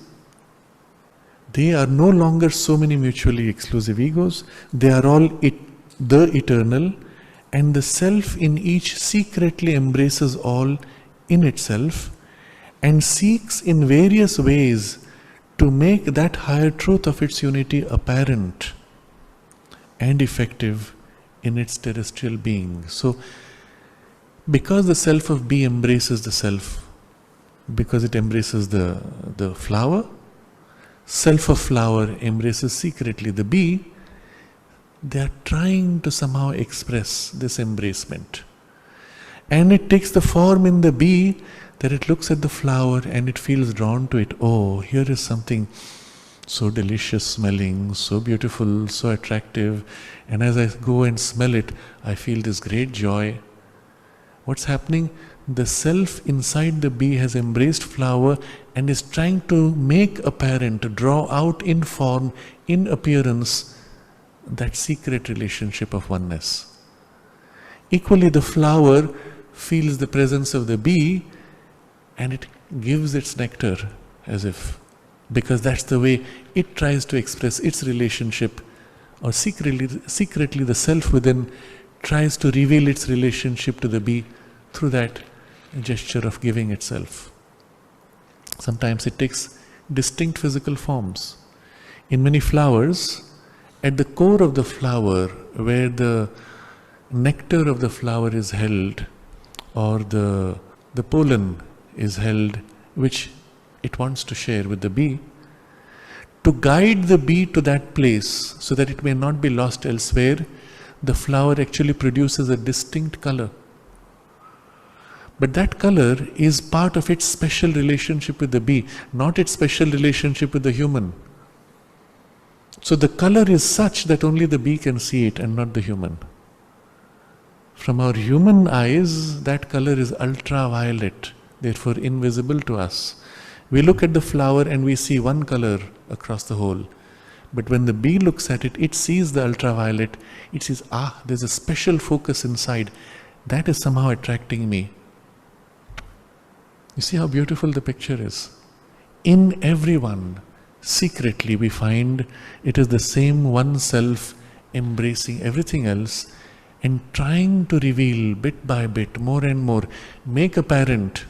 they are no longer so many mutually exclusive egos, they are all the eternal, and the self in each secretly embraces all in itself and seeks in various ways to make that higher truth of its unity apparent and effective in its terrestrial being. So, because the self of bee embraces the self, because it embraces the flower, self of flower embraces secretly the bee, they are trying to somehow express this embracement. And it takes the form in the bee that it looks at the flower and it feels drawn to it. Oh, here is something so delicious smelling, so beautiful, so attractive. And as I go and smell it, I feel this great joy. What's happening? The self inside the bee has embraced flower and is trying to make apparent, to draw out in form, in appearance, that secret relationship of oneness. Equally, the flower feels the presence of the bee and it gives its nectar as if because that's the way it tries to express its relationship, or secretly the self within tries to reveal its relationship to the bee through that gesture of giving itself. Sometimes it takes distinct physical forms. In many flowers, at the core of the flower, where the nectar of the flower is held, or the pollen is held, which it wants to share with the bee, to guide the bee to that place so that it may not be lost elsewhere, the flower actually produces a distinct color. But that color is part of its special relationship with the bee, not its special relationship with the human. So the color is such that only the bee can see it and not the human. From our human eyes, that color is ultraviolet, therefore invisible to us. We look at the flower and we see one color across the whole. But when the bee looks at it, it sees the ultraviolet. It says, there's a special focus inside. That is somehow attracting me. You see how beautiful the picture is? In everyone, secretly we find it is the same one self embracing everything else and trying to reveal bit by bit, more and more, make apparent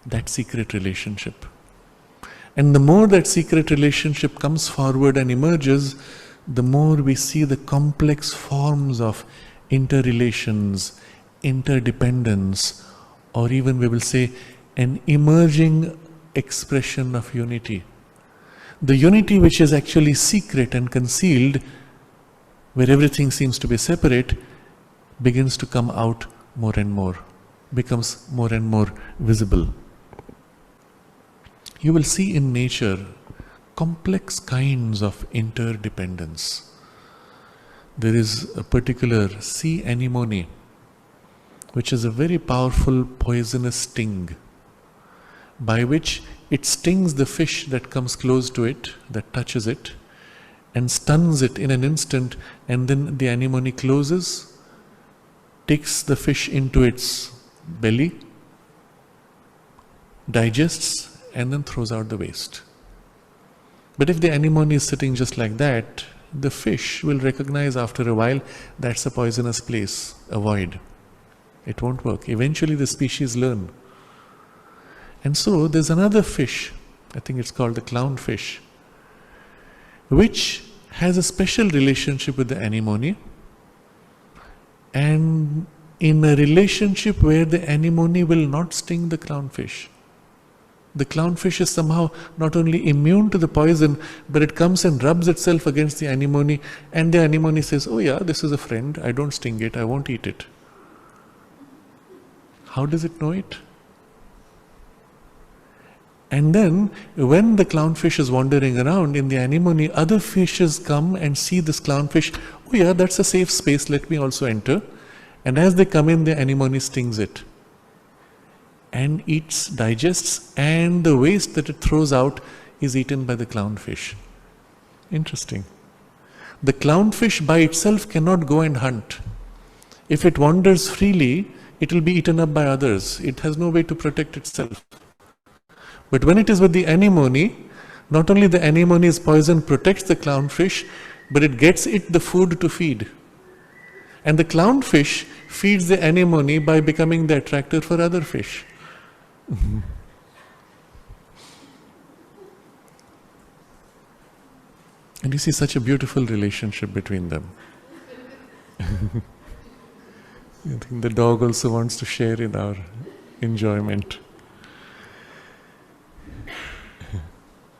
that secret relationship. And the more that secret relationship comes forward and emerges, the more we see the complex forms of interrelations, interdependence, or even we will say an emerging expression of unity. The unity which is actually secret and concealed, where everything seems to be separate, begins to come out more and more, becomes more and more visible. You will see in nature complex kinds of interdependence. There is a particular sea anemone, which is a very powerful poisonous sting, by which it stings the fish that comes close to it, that touches it, and stuns it in an instant, and then the anemone closes, takes the fish into its belly, digests, and then throws out the waste. But if the anemone is sitting just like that, the fish will recognize after a while that's a poisonous place, avoid. It won't work. Eventually the species learn. And so there's another fish, I think it's called the clownfish, which has a special relationship with the anemone, and in a relationship where the anemone will not sting the clownfish. The clownfish is somehow not only immune to the poison, but it comes and rubs itself against the anemone, and the anemone says, oh yeah, this is a friend, I don't sting it, I won't eat it. How does it know it? And then, when the clownfish is wandering around in the anemone, other fishes come and see this clownfish. Oh yeah, that's a safe space, let me also enter. And as they come in, the anemone stings it. And eats, digests, and the waste that it throws out is eaten by the clownfish. Interesting. The clownfish by itself cannot go and hunt. If it wanders freely, it will be eaten up by others. It has no way to protect itself. But when it is with the anemone, not only the anemone's poison protects the clownfish, but it gets it the food to feed. And the clownfish feeds the anemone by becoming the attractor for other fish. And you see such a beautiful relationship between them. I think the dog also wants to share in our enjoyment.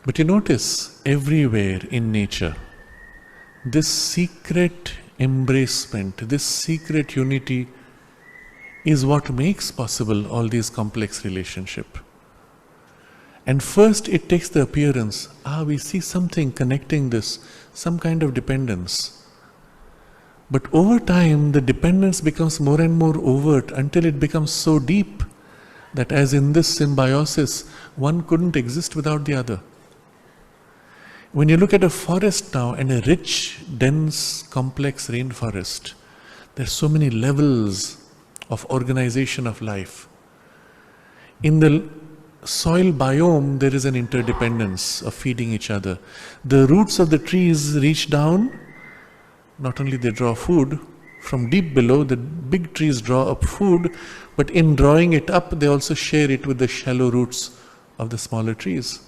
But you notice everywhere in nature, this secret embracement, this secret unity is what makes possible all these complex relationships. And first it takes the appearance, we see something connecting this, some kind of dependence. But over time the dependence becomes more and more overt until it becomes so deep that as in this symbiosis, one couldn't exist without the other. When you look at a forest now, and a rich, dense, complex rainforest, there's so many levels of organization of life. In the soil biome, there is an interdependence of feeding each other. The roots of the trees reach down, not only they draw food from deep below, the big trees draw up food, but in drawing it up, they also share it with the shallow roots of the smaller trees.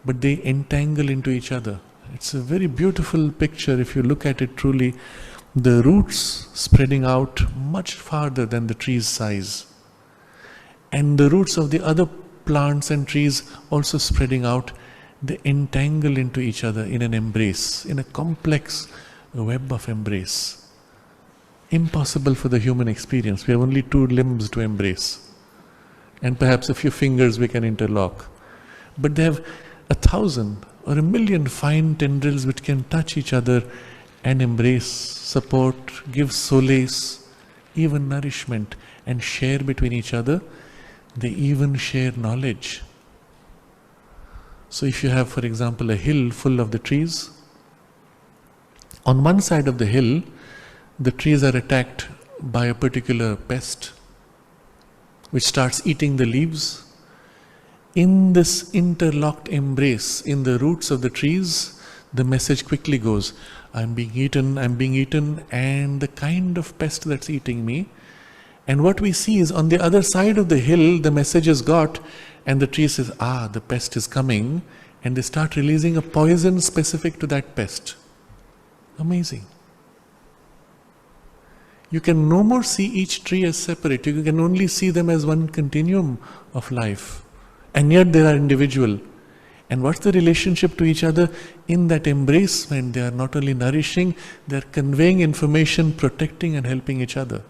But they entangle into each other. It's a very beautiful picture if you look at it truly. The roots spreading out much farther than the tree's size. And the roots of the other plants and trees also spreading out, they entangle into each other in an embrace, in a complex web of embrace. Impossible for the human experience. We have only 2 limbs to embrace. And perhaps a few fingers we can interlock. But they have 1,000 or 1,000,000 fine tendrils which can touch each other and embrace, support, give solace, even nourishment, and share between each other. They even share knowledge. So if you have, for example, a hill full of the trees, on one side of the hill, the trees are attacked by a particular pest which starts eating the leaves. In this interlocked embrace in the roots of the trees, the message quickly goes, I'm being eaten, and the kind of pest that's eating me. And what we see is on the other side of the hill, the message is got, and the tree says, the pest is coming, and they start releasing a poison specific to that pest. Amazing. You can no more see each tree as separate. You can only see them as one continuum of life. And yet they are individual. And what's the relationship to each other? In that embracement, they are not only nourishing, they are conveying information, protecting and helping each other.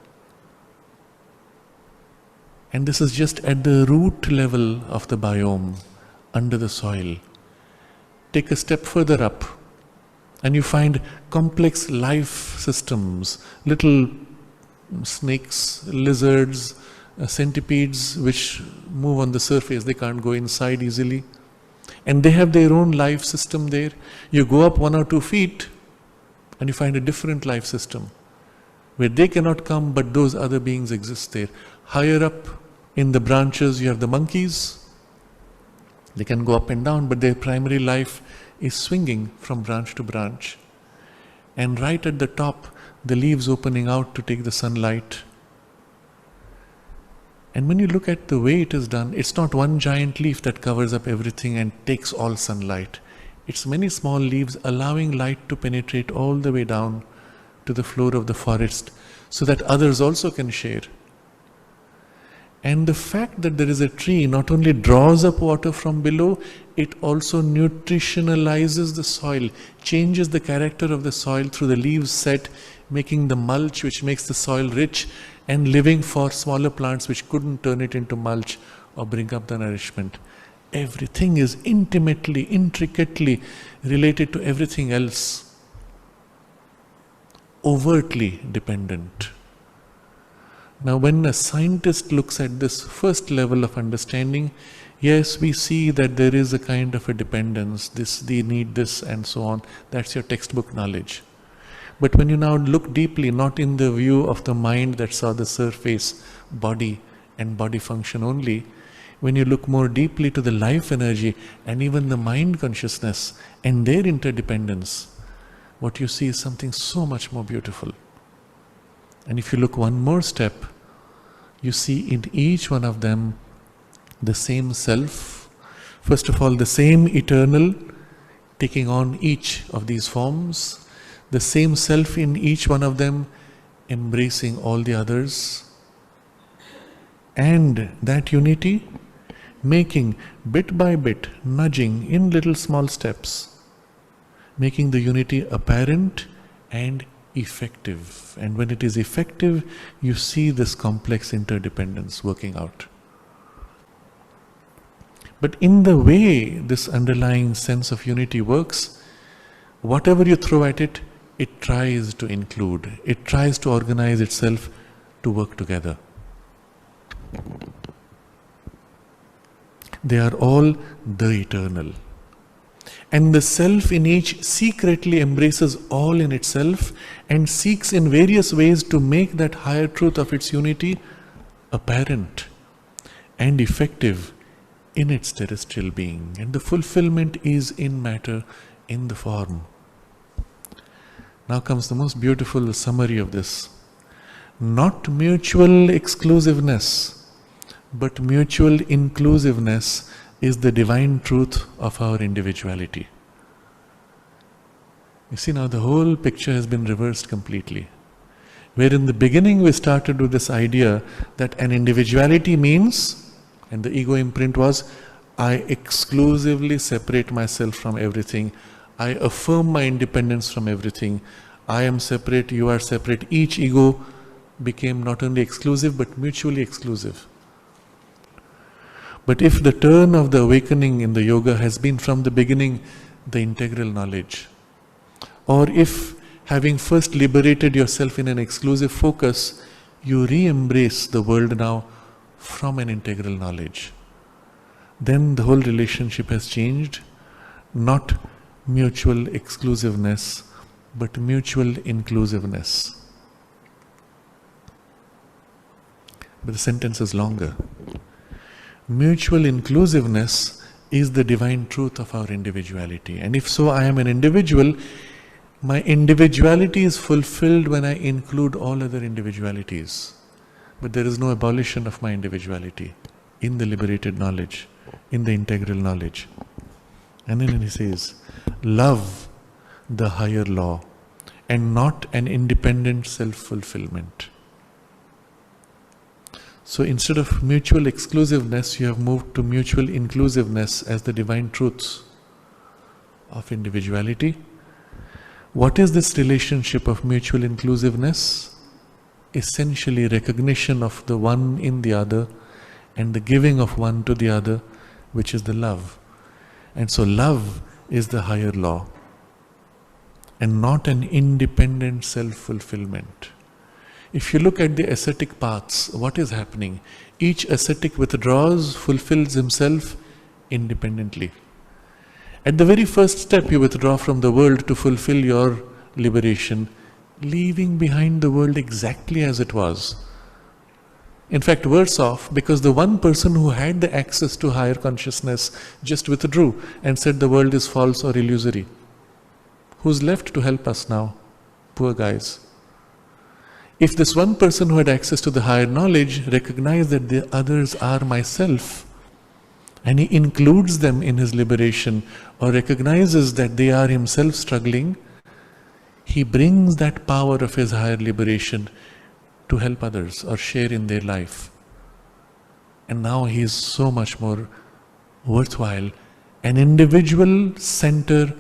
And this is just at the root level of the biome, under the soil. Take a step further up, and you find complex life systems, little snakes, lizards, centipedes which move on the surface. They can't go inside easily. And they have their own life system there. You go up 1 or 2 feet and you find a different life system where they cannot come, but those other beings exist there. Higher up in the branches you have the monkeys. They can go up and down, but their primary life is swinging from branch to branch. And right at the top, the leaves opening out to take the sunlight. And when you look at the way it is done, it's not one giant leaf that covers up everything and takes all sunlight. It's many small leaves allowing light to penetrate all the way down to the floor of the forest so that others also can share. And the fact that there is a tree not only draws up water from below, it also nutritionalizes the soil, changes the character of the soil through the leaves set, making the mulch which makes the soil rich and living for smaller plants which couldn't turn it into mulch or bring up the nourishment. Everything is intimately, intricately related to everything else, overtly dependent. Now, when a scientist looks at this first level of understanding, yes, we see that there is a kind of a dependence, they need this and so on. That's your textbook knowledge. But when you now look deeply, not in the view of the mind that saw the surface, body and body function only, when you look more deeply to the life energy and even the mind consciousness and their interdependence, what you see is something so much more beautiful. And if you look one more step, you see in each one of them the same self. First of all, the same eternal taking on each of these forms, the same self in each one of them embracing all the others, and that unity making bit by bit, nudging in little small steps, making the unity apparent and effective. And when it is effective, you see this complex interdependence working out. But in the way this underlying sense of unity works, whatever you throw at it, it tries to include, it tries to organize itself to work together. They are all the eternal. And the self in each secretly embraces all in itself and seeks in various ways to make that higher truth of its unity apparent and effective in its terrestrial being, and the fulfillment is in matter, in the form. Now comes the most beautiful summary of this. Not mutual exclusiveness, but mutual inclusiveness is the divine truth of our individuality. You see, now the whole picture has been reversed completely. Where in the beginning we started with this idea that an individuality means, and the ego imprint was, I exclusively separate myself from everything. I affirm my independence from everything. I am separate, you are separate. Each ego became not only exclusive but mutually exclusive. But if the turn of the awakening in the yoga has been from the beginning the integral knowledge, or if having first liberated yourself in an exclusive focus, you re-embrace the world now from an integral knowledge, then the whole relationship has changed. Not mutual exclusiveness, but mutual inclusiveness. But the sentence is longer. Mutual inclusiveness is the divine truth of our individuality. And if so, I am an individual. My individuality is fulfilled when I include all other individualities. But there is no abolition of my individuality in the liberated knowledge, in the integral knowledge. And then he says, love the higher law and not an independent self-fulfillment. So instead of mutual exclusiveness, you have moved to mutual inclusiveness as the divine truth of individuality. What is this relationship of mutual inclusiveness? Essentially recognition of the one in the other and the giving of one to the other, which is the love. And so love is the higher law and not an independent self-fulfillment. If you look at the ascetic paths, what is happening? Each ascetic withdraws, fulfills himself independently. At the very first step, you withdraw from the world to fulfill your liberation, leaving behind the world exactly as it was. In fact, worse off, because the one person who had the access to higher consciousness just withdrew and said the world is false or illusory. Who's left to help us now? Poor guys. If this one person who had access to the higher knowledge recognized that the others are myself, and he includes them in his liberation, or recognizes that they are himself struggling, he brings that power of his higher liberation to help others or share in their life. And now he is so much more worthwhile, an individual center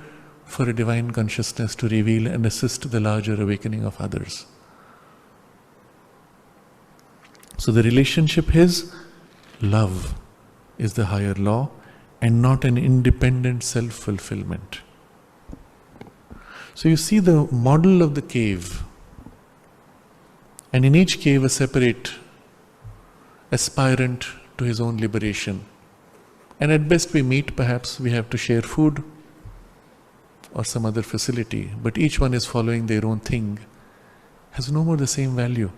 for a divine consciousness to reveal and assist the larger awakening of others. So the relationship is love is the higher law and not an independent self-fulfillment. So you see the model of the cave, and in each cave a separate aspirant to his own liberation. And at best we meet, perhaps we have to share food or some other facility, but each one is following their own thing, has no more the same value.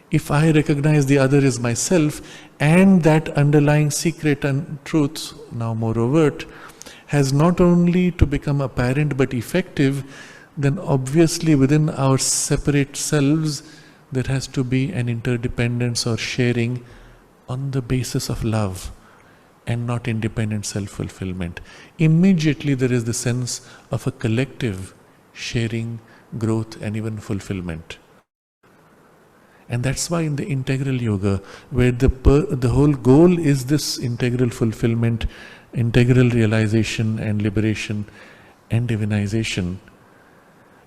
If I recognize the other is myself, and that underlying secret and truth, now more overt, has not only to become apparent but effective, then obviously within our separate selves there has to be an interdependence or sharing on the basis of love and not independent self-fulfillment. Immediately there is the sense of a collective sharing, growth and even fulfillment. And that's why in the integral yoga, where the whole goal is this integral fulfillment, integral realization and liberation and divinization,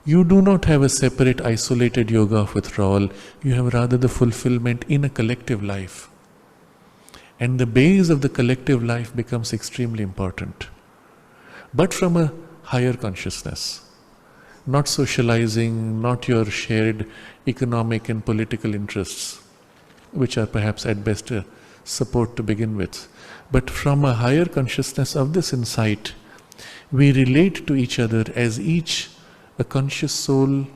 you do not have a separate isolated yoga of withdrawal. You have rather the fulfillment in a collective life. And the base of the collective life becomes extremely important. But from a higher consciousness. Not socializing, not your shared economic and political interests, which are perhaps at best a support to begin with. But from a higher consciousness of this insight, we relate to each other as each a conscious soul,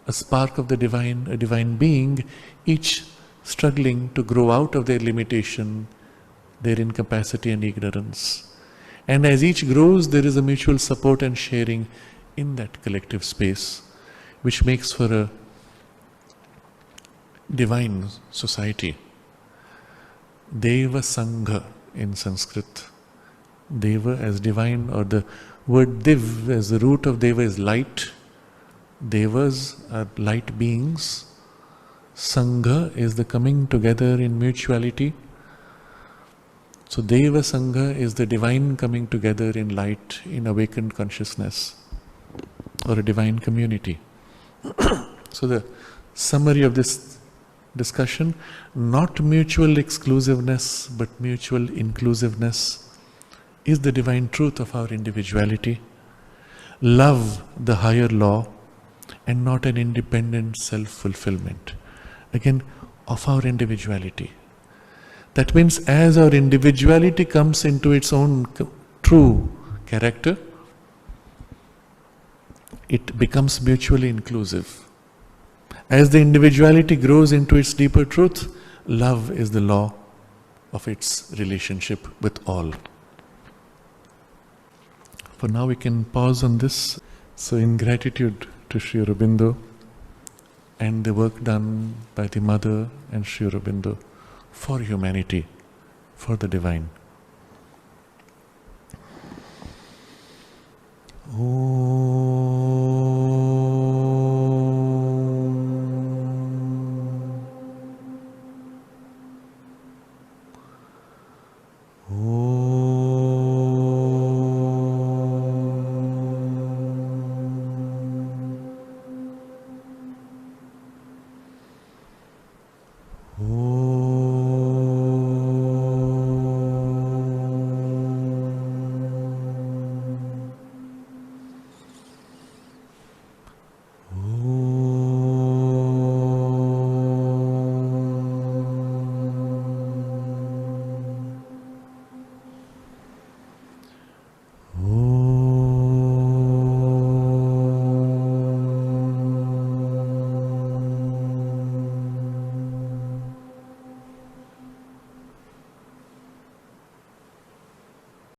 a spark of the divine, a divine being, each struggling to grow out of their limitation, their incapacity and ignorance. And as each grows, there is a mutual support and sharing in that collective space, which makes for a divine society. Deva Sangha in Sanskrit. Deva as divine, or the word div as the root of deva is light. Devas are light beings. Sangha is the coming together in mutuality. So Deva Sangha is the divine coming together in light, in awakened consciousness, or a divine community. So the summary of this discussion, not mutual exclusiveness but mutual inclusiveness, is the divine truth of our individuality. Love, the higher law, and not an independent self-fulfillment. Again, of our individuality. That means as our individuality comes into its own true character, it becomes mutually inclusive. As the individuality grows into its deeper truth, love is the law of its relationship with all. For now we can pause on this. So in gratitude to Sri Aurobindo and the work done by the Mother and Sri Aurobindo for humanity, for the divine. Oh.